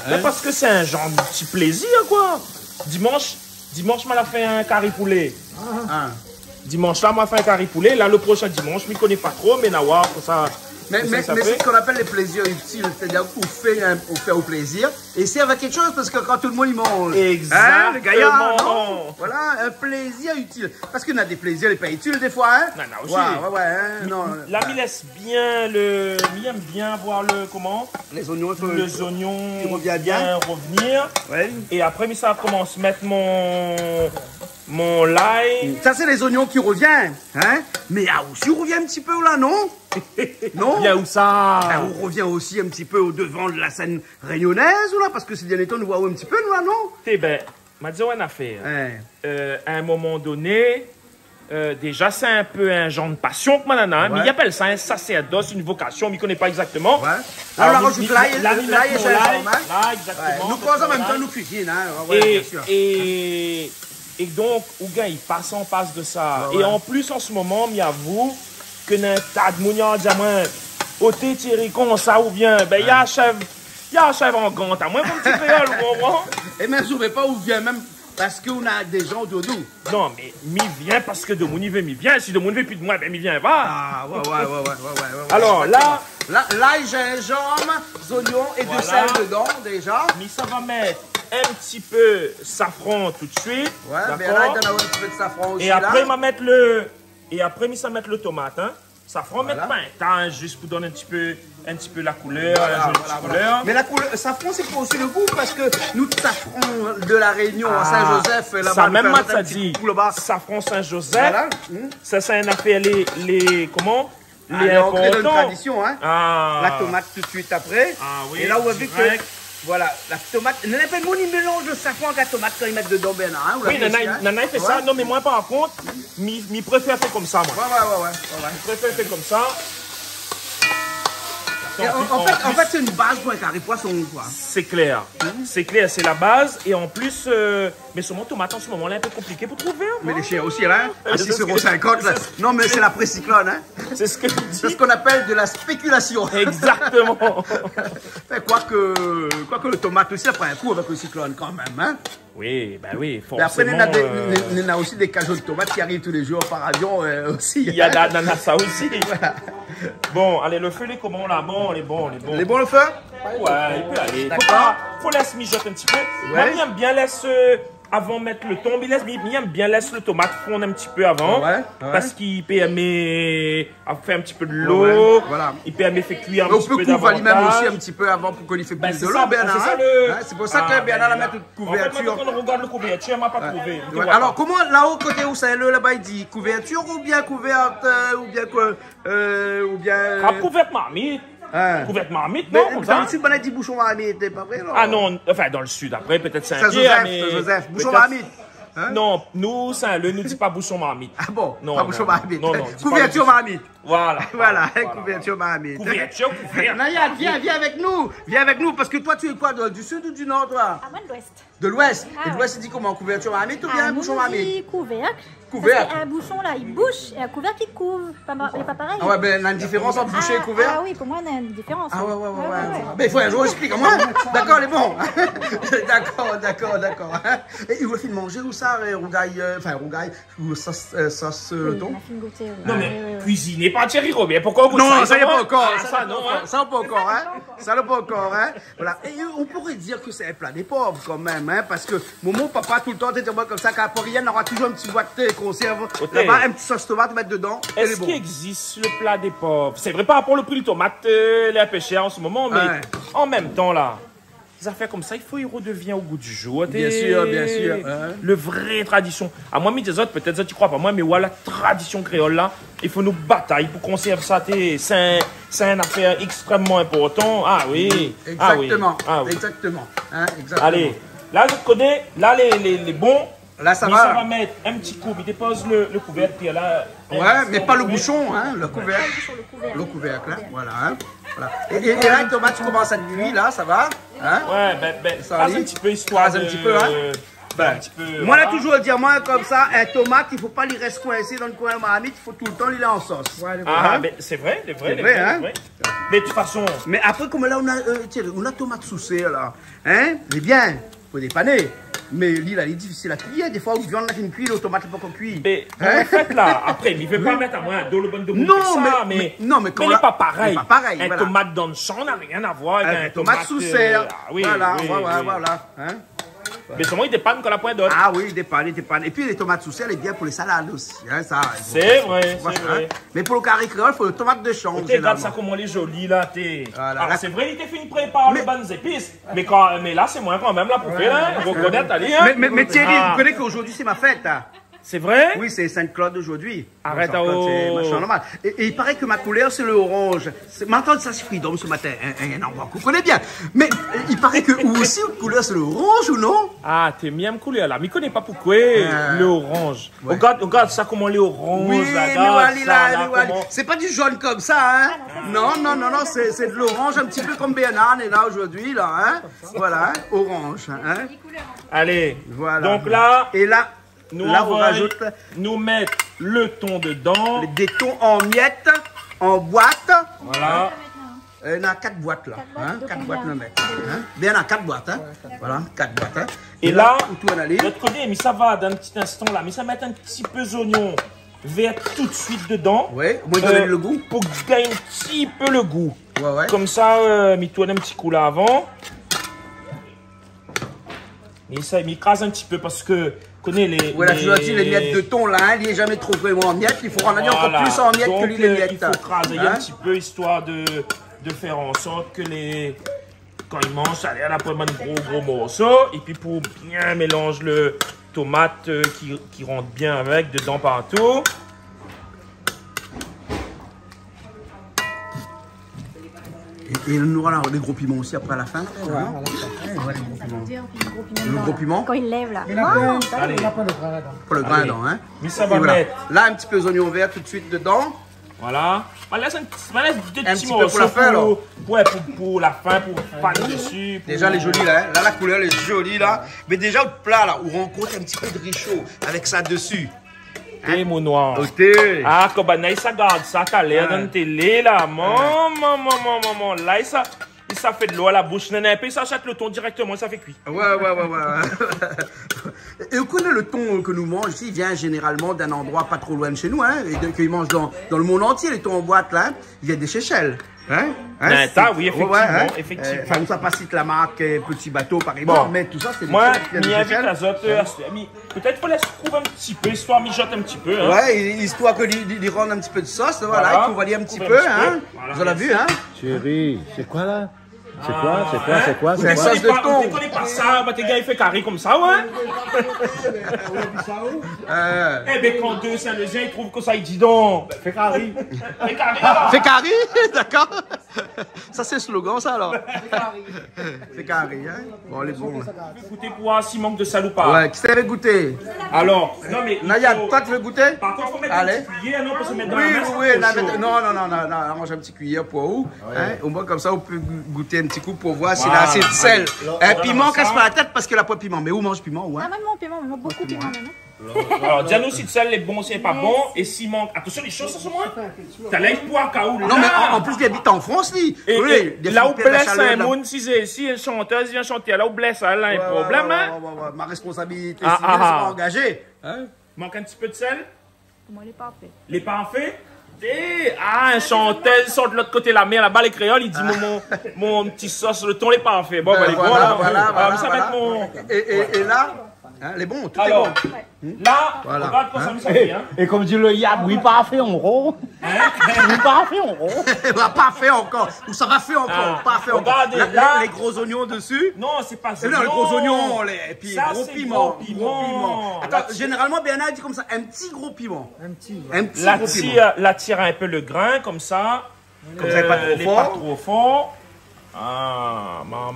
Speaker 8: Mais parce que c'est un genre de petit plaisir, quoi. Dimanche, m'a fait un curry poulet. Dimanche, là, m'a fait un curry poulet. Là, le prochain dimanche, je ne connais pas trop, mais Nawa, pour ça.
Speaker 2: Mais c'est ce qu'on appelle les plaisirs utiles, c'est-à-dire qu'on fait au plaisir et c'est avec quelque chose parce que quand tout le monde y mange.
Speaker 8: Exactement.
Speaker 2: Le gaillard, non? Voilà, un plaisir utile. Parce qu'on a des plaisirs, les pas utiles des fois, hein?
Speaker 8: Non, aussi.
Speaker 2: Ouais, non.
Speaker 8: Là, il laisse bien il aime bien voir
Speaker 2: les oignons,
Speaker 8: les oignons
Speaker 2: qui revient bien
Speaker 8: revenir.
Speaker 2: Ouais.
Speaker 8: Et après, ça commence à mettre mon l'ail.
Speaker 2: Ça, c'est les oignons qui reviennent, hein? Mais il y a aussi, on revient un petit peu là, non? Non?
Speaker 8: Il y a où ça?
Speaker 2: On revient aussi un petit peu au devant de la scène réunionnaise, ou là? Parce que ces derniers temps, nous voyons un petit peu, nous, là, non?
Speaker 8: Eh ben, m'a dit une affaire. À un moment donné, déjà, c'est un peu un genre de passion que maintenant, mais il appelle ça un sacerdoce, une vocation, mais il ne connaît pas exactement.
Speaker 2: Ouais. Alors, on rajoute l'ail et gingembre, hein?
Speaker 8: Là, exactement.
Speaker 2: Nous croisons en même temps, nous cuisine, hein? Bien sûr.
Speaker 8: Et donc, Ouga, il passe de ça. Et en plus, en ce moment, m'avoue que dans un tas de mounions diamants, au Thierry, comme ça, ou bien, ben, il y a un chef en gant à moi, mon petit créole, ou moi.
Speaker 2: Et même, je ne pas où vient, même parce qu'on a des gens autour de nous.
Speaker 8: Non, mais m'y vient parce que de mon niveau, m'y vient. Si de mon niveau, puis de moi, ben, m'y vient pas.
Speaker 2: Ah, ouais.
Speaker 8: Alors, là,
Speaker 2: l'ail, gingembre, oignons et de sel dedans, déjà.
Speaker 8: Mais ça va mettre un petit peu safran tout de suite.
Speaker 2: Ouais, mais là, il y a un petit peu de safran aussi.
Speaker 8: Et après, il va mettre le tomate, hein. Safran,
Speaker 2: Voilà.
Speaker 8: mettre pas un teint juste pour donner un petit peu la couleur,
Speaker 2: Voilà,
Speaker 8: la jolie
Speaker 2: voilà,
Speaker 8: petite
Speaker 2: voilà.
Speaker 8: couleur.
Speaker 2: Mais la couleur, safran, c'est pas aussi le goût parce que nous, safran de la Réunion à Saint-Joseph, là-bas,
Speaker 8: ça
Speaker 2: nous
Speaker 8: même
Speaker 2: faisons
Speaker 8: moi
Speaker 2: un
Speaker 8: ça
Speaker 2: petit
Speaker 8: dit,
Speaker 2: coup là-bas.
Speaker 8: Safran Saint-Joseph,
Speaker 2: Voilà.
Speaker 8: ça c'est un affaire les comment?
Speaker 2: Elle est ancrée dans une
Speaker 8: importants.
Speaker 2: tradition, hein.
Speaker 8: Ah.
Speaker 2: La tomate tout de suite après.
Speaker 8: Ah oui,
Speaker 2: Et là, on a vu que,
Speaker 8: direct.
Speaker 2: voilà, la tomate, il mélange le safran avec la tomate quand ils mettent dedans, Bernard. Hein,
Speaker 8: Oui, Nana fait ça. Non, mais moi par contre, m'y préfère faire comme ça, moi.
Speaker 2: Ouais.
Speaker 8: Je préfère faire comme ça.
Speaker 2: Et en fait, c'est une base pour un carré poisson, quoi.
Speaker 8: C'est clair. C'est clair, c'est la base. Et en plus, mais sur mon tomate en ce moment là, un peu compliqué pour trouver. Hein,
Speaker 2: Mais les chiens aussi, là, à
Speaker 8: c'est ce que-
Speaker 2: 6,50 €. Non, mais c'est la pré-cyclone, hein.
Speaker 8: c'est ce que je
Speaker 2: C'est ce
Speaker 8: dis.
Speaker 2: qu'on appelle de la spéculation.
Speaker 8: Exactement.
Speaker 2: Quoique le tomate aussi, après un coup avec le cyclone, quand même, hein.
Speaker 8: Oui, ben oui,
Speaker 2: Mais après,
Speaker 8: forcément.
Speaker 2: il y a aussi des cajots de tomates qui arrivent tous les jours par avion aussi.
Speaker 8: Il y a d'ananas ça aussi. Bon, allez, le feu, il est comment là? Bon, il est bon.
Speaker 2: Il est bon le feu?
Speaker 8: Ouais, il peut aller.
Speaker 2: D'accord.
Speaker 8: Faut laisser mijoter un petit peu. Moi, j'aime bien avant de mettre le thon, j'aime bien laisser le tomate fondre un petit peu avant.
Speaker 2: Ouais.
Speaker 8: Parce qu'il peut aimer faire un petit peu de l'eau.
Speaker 2: Ouais, voilà.
Speaker 8: Il peut aimer faire cuire un
Speaker 2: On
Speaker 8: petit
Speaker 2: peut
Speaker 8: peu
Speaker 2: couvrir même aussi un
Speaker 8: davantage.
Speaker 2: petit peu avant pour qu'on y fait
Speaker 8: Ben,
Speaker 2: plus
Speaker 8: c'est
Speaker 2: de
Speaker 8: ça,
Speaker 2: l'eau, Bernard.
Speaker 8: c'est ça
Speaker 2: hein.
Speaker 8: le-
Speaker 2: Hein, c'est pour ça que Bernard a mis toute
Speaker 8: En fait,
Speaker 2: couverture.
Speaker 8: maintenant qu'on regarde le couverture, on m'a pas trouvé.
Speaker 2: Ouais, alors, comment là-haut, côté où c'est là-bas, il dit couverture ou bien couverte ou bien quoi ou bien.
Speaker 8: Couverte marmite.
Speaker 2: Hein.
Speaker 8: Couverte marmite,
Speaker 2: Mais
Speaker 8: non? Comme
Speaker 2: dans
Speaker 8: ça?
Speaker 2: le sud, on a dit bouchon marmite, t'es pas vrai, là?
Speaker 8: Ah non, enfin dans le sud, après peut-être Saint-Pierre,
Speaker 2: Saint-Joseph,
Speaker 8: mais...
Speaker 2: Saint-Joseph, bouchon
Speaker 8: peut-être-
Speaker 2: marmite. Hein?
Speaker 8: Non, nous, Saint-Leu, nous dit pas bouchon marmite.
Speaker 2: Ah bon,
Speaker 8: Non,
Speaker 2: pas
Speaker 8: non,
Speaker 2: bouchon marmite.
Speaker 8: non, non, dis pas
Speaker 2: Couverture
Speaker 8: le bouchon.
Speaker 2: marmite.
Speaker 8: Voilà.
Speaker 2: Voilà, couverture marmite.
Speaker 8: Couverture, couverte.
Speaker 2: Nayad, viens avec nous. Viens avec nous, parce que toi, tu es quoi, du sud ou du nord, toi?
Speaker 5: À moi de l'ouest.
Speaker 2: De l'ouest.
Speaker 5: Ah
Speaker 2: Et de l'ouest, il dit comment? Couverture marmite ou bien
Speaker 5: Ah,
Speaker 2: bouchon
Speaker 5: nous, on
Speaker 2: marmite?
Speaker 5: dit couvercle.
Speaker 2: Couvercle.
Speaker 5: Parce qu'un bouchon là, il bouche et un couvercle il couvre. C'est pas pareil.
Speaker 2: Ah ouais, ben, il y a une différence entre boucher et couvert.
Speaker 5: Ah oui, pour moi, il y a une différence.
Speaker 2: Ah ouais. Mais il faut un jour expliquer comment. D'accord, il est bon. D'accord. Et il vous fait manger où ça, rougaille, rougaille, ou sauce
Speaker 5: Oui,
Speaker 2: thon?
Speaker 5: on a fait une goûter, oui.
Speaker 8: Non, mais
Speaker 5: Oui.
Speaker 8: cuisiner pas Thierry Robert, pourquoi vous
Speaker 2: Non, ça n'est pas encore.
Speaker 8: Ah, ça, non, hein.
Speaker 2: Ça n'est pas encore, hein. Ça n'est pas encore, hein. Voilà. Et on pourrait dire que c'est un plat des pauvres, quand même, hein, parce que mon papa, tout le temps, était comme ça, quand pour rien, on aura toujours un petit boîte de conserve, là-bas, un petit sauce tomate, mettre dedans. et il est
Speaker 8: Est-ce
Speaker 2: bon.
Speaker 8: qu'il existe le plat des pauvres? C'est vrai par rapport au prix de tomate, il est un peu cher en ce moment, mais
Speaker 2: Ouais.
Speaker 8: en même temps, là, des affaires comme ça, il faut y redevient au goût du jour.
Speaker 2: Bien sûr. Hein.
Speaker 8: Le vrai tradition. À moi, mais des autres, peut-être ça tu crois pas moi, mais voilà, la tradition créole là, il faut nous batailler pour conserver ça. C'est une affaire extrêmement importante. Ah oui.
Speaker 2: Exactement.
Speaker 8: Ah oui.
Speaker 2: Exactement. Hein, exactement.
Speaker 8: Allez, là, je connais, là, les bons.
Speaker 2: Là, ça
Speaker 8: mais
Speaker 2: va.
Speaker 8: ça va mettre un petit coup, il dépose le couvercle, puis là.
Speaker 2: Ouais, mais pas le bouchon, hein, le couvercle. Le couvercle, hein, voilà. Hein, voilà. Et là, les tomates commencent à cuire, là, ça va. Hein?
Speaker 8: Ouais,
Speaker 2: Ça
Speaker 8: passe
Speaker 2: arrive.
Speaker 8: un petit peu histoire
Speaker 2: Passe un petit peu, hein.
Speaker 8: un petit peu.
Speaker 2: Moi,
Speaker 8: voilà.
Speaker 2: là, toujours dire, moi, comme ça, un tomate, il ne faut pas lui rester coincé dans le coin de marmite, il faut tout le temps lui en sauce.
Speaker 8: Ah,
Speaker 2: Hein?
Speaker 8: ben, c'est vrai,
Speaker 2: C'est vrai, hein.
Speaker 8: Mais de toute façon,
Speaker 2: Mais après, comme là, on a tomate soucée, là. Hein? Il est bien, il faut dépanner. Mais l'île, elle est difficile à cuire. Des fois, où viande, là, qui me cuit, le tomate, n'est pas encore cuit.
Speaker 8: mais
Speaker 2: Hein?
Speaker 8: en fait là, après, il ne veut pas mettre à moi de le bon de
Speaker 2: Non,
Speaker 8: ça,
Speaker 2: mais quand
Speaker 8: il n'est
Speaker 2: là-
Speaker 8: pas pareil.
Speaker 2: il est pas pareil,
Speaker 8: Un
Speaker 2: voilà.
Speaker 8: tomate dans le champ n'a rien à voir avec un
Speaker 2: tomate sous serre.
Speaker 8: ah oui,
Speaker 2: voilà,
Speaker 8: oui,
Speaker 2: voilà,
Speaker 8: oui.
Speaker 2: voilà. Hein?
Speaker 8: Mais seulement il dépanne quand la pointe d'autre.
Speaker 2: Ah oui, il dépanne. Et puis les tomates sous serre, elle est bien pour les salades aussi. Hein, ça,
Speaker 8: C'est vrai,
Speaker 2: voilà,
Speaker 8: c'est vrai.
Speaker 2: hein. Mais pour le carré créole, il faut le tomate de champ.
Speaker 8: Regarde ça comment elle est jolie là, t'es.
Speaker 2: Voilà.
Speaker 8: Alors c'est vrai, il était fini préparer
Speaker 2: Mais-
Speaker 8: les bonnes épices, mais là c'est moi quand même là pour faire, hein. Reconnaître, allez, hein.
Speaker 2: Mais Thierry,
Speaker 8: Ah.
Speaker 2: vous connaissez qu'aujourd'hui c'est ma fête. Hein.
Speaker 8: C'est vrai?
Speaker 2: Oui, c'est Sainte-Claude aujourd'hui.
Speaker 8: Arrête,
Speaker 2: Sainte-Claude, c'est
Speaker 8: oh.
Speaker 2: machin normal. Et il paraît que ma couleur, c'est le orange. Maintenant, ça, c'est Freedom ce matin. Non, vous connaissez bien. Mais il paraît que vous aussi, votre couleur, c'est le orange ou non?
Speaker 8: Ah, t'es même couleur là, mais je connais pas pourquoi le orange.
Speaker 2: Ouais.
Speaker 8: Regarde ça comment les oranges
Speaker 2: Oui,
Speaker 8: là,
Speaker 2: mais
Speaker 8: regarde
Speaker 2: Wally,
Speaker 8: ça,
Speaker 2: là,
Speaker 8: là,
Speaker 2: Wally.
Speaker 8: comment-
Speaker 2: C'est pas du jaune comme ça, hein? Non, c'est de l'orange, un petit peu comme Bernard est là aujourd'hui, là, hein? Voilà, hein? Orange, hein?
Speaker 8: Allez,
Speaker 2: Voilà.
Speaker 8: donc là,
Speaker 2: Et là,
Speaker 8: nous
Speaker 2: là, on
Speaker 8: va
Speaker 2: rajoute
Speaker 8: nous mettre le thon dedans.
Speaker 2: des thons en miettes, en boîte.
Speaker 8: Voilà.
Speaker 2: Il y en a 4 boîtes là. Hein?
Speaker 5: de
Speaker 2: 4
Speaker 5: combien?
Speaker 2: boîtes, le mec. Hein? Bien, il y en a 4 boîtes. Hein? Voilà, 4 boîtes. Hein?
Speaker 8: Et là,
Speaker 2: où tout en aller.
Speaker 8: de l'autre côté, mais ça va d'un petit instant là, mais ça met un petit peu d'oignon vert tout de suite dedans.
Speaker 2: Oui, au moins donner le goût.
Speaker 8: Pour gagner un petit peu le goût.
Speaker 2: Ouais.
Speaker 8: Comme ça, m'y tourne un petit coup là avant. Mais ça m'écrase un petit peu parce que connais les...
Speaker 2: Ouais, là, tu dois dire les miettes de thon, là, hein, il n'est jamais trop vraiment en miettes. Il faut rendre encore plus en miettes que les miettes.
Speaker 8: Il faut craser un petit peu, histoire de faire en sorte que les... Quand ils mangent, ça a l'air d'après un gros morceau. Et puis pour bien mélanger le tomate qui rentre bien avec, dedans partout.
Speaker 2: Et nous voilà des gros piments aussi après à la fin.
Speaker 3: Ouais, à la fin.
Speaker 2: Ouais, le gros piment.
Speaker 5: Quand il lève là.
Speaker 3: Il a pas
Speaker 8: Allez.
Speaker 3: le grain là.
Speaker 2: Pour le grain dedans, hein.
Speaker 8: Mais ça va
Speaker 2: Et voilà.
Speaker 8: mettre.
Speaker 2: Là, un petit peu d'oignon vert tout de suite dedans.
Speaker 8: Voilà. On laisse deux petits
Speaker 2: petit peu
Speaker 8: morceaux
Speaker 2: pour la fin, alors.
Speaker 8: pour la fin, pour paner dessus.
Speaker 2: Déjà, elle est jolie, là. Hein. Là, la couleur, elle est jolie, là. Mais déjà, le plat, là, où on rencontre un petit peu de richaud avec ça dessus.
Speaker 8: Et mon noir.
Speaker 2: Ok.
Speaker 8: Ah, comme ça garde ça, t'as l'air d'une télé, là. Maman. Là, ça fait de l'eau à la bouche. Un peu, ça achète le thon directement, ça fait cuit.
Speaker 2: Ouais. Et vous connaissez le thon que nous mangeons ici, il vient généralement d'un endroit pas trop loin de chez nous, hein. Et qu'ils mangent dans le monde entier, les thons en boîte, là. Il vient des Seychelles. Hein?
Speaker 8: Oui, effectivement.
Speaker 2: Hein?
Speaker 8: Effectivement.
Speaker 2: Enfin, nous, ça pas cite la marque Petit Bateau, par exemple,
Speaker 8: Bon.
Speaker 2: mais tout ça, c'est des
Speaker 8: Moi,
Speaker 2: choses qui viennent de
Speaker 8: m'y invite
Speaker 2: Seychelles.
Speaker 8: la zote. Peut-être faut laisser trouver un petit peu, histoire mijote un petit peu. Hein.
Speaker 2: Ouais, histoire que d'y rendre un petit peu de sauce, voilà, il faut varier un petit peu, hein.
Speaker 8: Voilà,
Speaker 2: Vous en avez vu, hein.
Speaker 3: Chérie, c'est quoi là? C'est quoi?
Speaker 2: C'est sauce de thon.
Speaker 8: Vous connaissez pas ça, bah, tes gars, il fait carré comme ça, ouais. Eh ben, quand deux Saint-Leusien, ils trouvent que ça, ils disent donc. Fais carré. Fais carré, alors.
Speaker 2: Fais carré, d'accord. Ça, c'est le slogan, ça, alors. Fais carré, hein. Bon, elle est bonne.
Speaker 8: Goûter pour voir s'il manque de sel ou pas.
Speaker 2: Ouais, qui savait goûter?
Speaker 8: Alors, non, mais.
Speaker 2: Nayad, toi, tu veux goûter?
Speaker 8: Par contre, faut mettre
Speaker 2: Allez.
Speaker 8: un petit cuillère, non, pour se mettre dans
Speaker 2: Oui,
Speaker 8: la main.
Speaker 2: oui,
Speaker 8: c'est
Speaker 2: là,
Speaker 8: trop chaud.
Speaker 2: non, mange un petit cuillère pour vous. Hein, au moins, comme ça, on peut goûter un petit coup pour voir s'il a assez de sel. Un piment, casse pas la tête parce qu'il a pas de piment. Mais où mange piment, ouais?
Speaker 5: Ah, même mon piment, beaucoup de piment maintenant.
Speaker 8: Alors, dis-nous si le sel est bon, c'est pas bon. Et s'il manque. Attention, les choses, ça se moins. T'as l'air pour un caout.
Speaker 2: Non, mais en plus, il habite en France, lui.
Speaker 8: Et
Speaker 2: Oui, il y a
Speaker 8: là où
Speaker 2: Philippe
Speaker 8: blesse
Speaker 2: Lachaleur,
Speaker 8: un
Speaker 2: là.
Speaker 8: monde, si une chanteuse vient chanter, là où blesse, elle a un problème, hein?
Speaker 2: Ouais. Ma responsabilité
Speaker 8: Ah,
Speaker 2: civile, c'est pas engagé.
Speaker 8: Manque un petit peu de sel?
Speaker 5: Moi, il est parfait.
Speaker 8: Les parfaits? Un chanteuse sort de l'autre côté de la mer, là-bas, les créoles, il dit mon petit sauce, le thon, les parfaits. Bon, ben, les
Speaker 2: Voilà.
Speaker 8: ça va être mon.
Speaker 2: Et là, hein, les bons, tout
Speaker 8: Alors,
Speaker 2: est bon.
Speaker 8: là,
Speaker 2: Voilà.
Speaker 8: regarde comment ça me semble bien.
Speaker 3: Et comme dit le Yab, oui, pas fait en rond. Oui, pas fait en rond.
Speaker 2: Pas fait encore. Ou ça va faire encore.
Speaker 8: Ah,
Speaker 2: Pas fait encore.
Speaker 8: regardez, là.
Speaker 2: Les gros oignons dessus.
Speaker 8: Non, c'est pas ça.
Speaker 2: Non, les gros oignons, et puis
Speaker 8: Ça,
Speaker 2: gros
Speaker 8: c'est
Speaker 2: piment.
Speaker 8: gros piment.
Speaker 2: Attends, généralement, Bernard dit comme ça, un petit gros piment.
Speaker 3: Un petit.
Speaker 2: Un petit gros piment.
Speaker 8: La tire un peu le grain, comme ça.
Speaker 2: Comme ça, pas trop
Speaker 8: il est
Speaker 2: fort.
Speaker 8: pas trop fort. Ah, maman.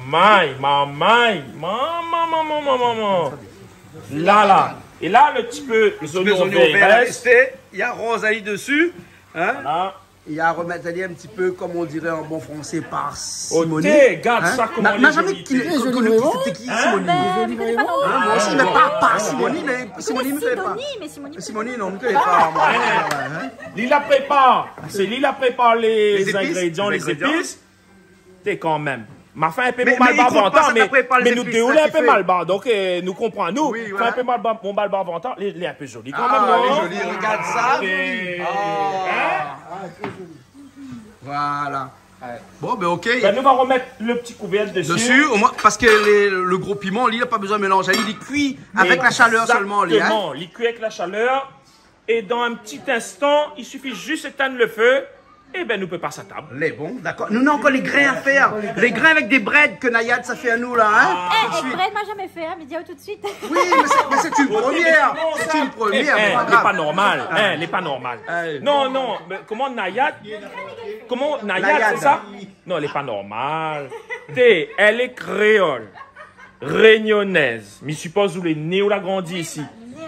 Speaker 8: Là. Et là, le petit peu, les
Speaker 2: Les
Speaker 8: oignons
Speaker 2: oignons verts
Speaker 8: verts.
Speaker 2: restés. Il y a Rosalie dessus. Hein?
Speaker 8: Voilà.
Speaker 2: Il y a à remettre un petit peu, comme on dirait en bon français, par
Speaker 8: Oh,
Speaker 2: Simonie.
Speaker 8: regarde ça, comment
Speaker 2: n'a
Speaker 8: les
Speaker 2: jamais
Speaker 8: jolies
Speaker 2: connu
Speaker 8: t'es.
Speaker 2: c'était qui Simonie.
Speaker 5: Mais connais pas non.
Speaker 2: Moi aussi, mais pas Simonie, mais Simonie ne connaît pas.
Speaker 5: Mais Simonie.
Speaker 2: Simonie, non, ne connaît pas. moi. Hein?
Speaker 8: Lila prépare. C'est Lila prépare les
Speaker 2: épices,
Speaker 8: ingrédients,
Speaker 2: les
Speaker 8: les
Speaker 2: ingrédients.
Speaker 8: épices. T'es quand même. Ma fin un peu
Speaker 2: Mais
Speaker 8: mal
Speaker 2: il
Speaker 8: barbe
Speaker 2: compte pas, ça
Speaker 8: mais
Speaker 2: prépare les
Speaker 8: nous
Speaker 2: épices,
Speaker 8: deux, on
Speaker 2: ça
Speaker 8: est un
Speaker 2: qui
Speaker 8: peu
Speaker 2: fait.
Speaker 8: mal barbe, donc nous comprenons, nous.
Speaker 2: Oui,
Speaker 8: Fait
Speaker 2: voilà.
Speaker 8: un peu mal barbe, mon mal barbe il est un peu joli quand
Speaker 2: Ah,
Speaker 8: même, non?
Speaker 2: elle est jolie, regarde ça.
Speaker 8: Ok.
Speaker 2: Voilà. Bon, ben ok.
Speaker 8: Ben, nous allons remettre le petit couvercle
Speaker 2: Dessus, au moins, parce que le gros piment, lui, il n'a pas besoin de mélanger. Il est cuit avec la chaleur seulement, lui. Hein?
Speaker 8: Exactement, il cuit avec la chaleur. Et dans un petit instant, il suffit juste d'éteindre le feu. Et ben, nous peut passer à table.
Speaker 2: Les bons, d'accord. Nous, on a encore les grains à faire. Les grains avec des breads que Nayad, ça fait à nous, là. Hein? Tout de suite.
Speaker 5: Brett m'a jamais fait, hein, mais dis-moi tout de suite.
Speaker 2: Oui, mais c'est une première. C'est une première, mais pas
Speaker 8: Elle n'est
Speaker 2: grave.
Speaker 8: pas normale. Elle n'est pas normale. Non. Mais comment Nayad,
Speaker 2: Nayad.
Speaker 8: c'est ça? Non, elle n'est pas normale. Elle est créole, réunionnaise. Mais je suppose où les nés ou la grandi ici.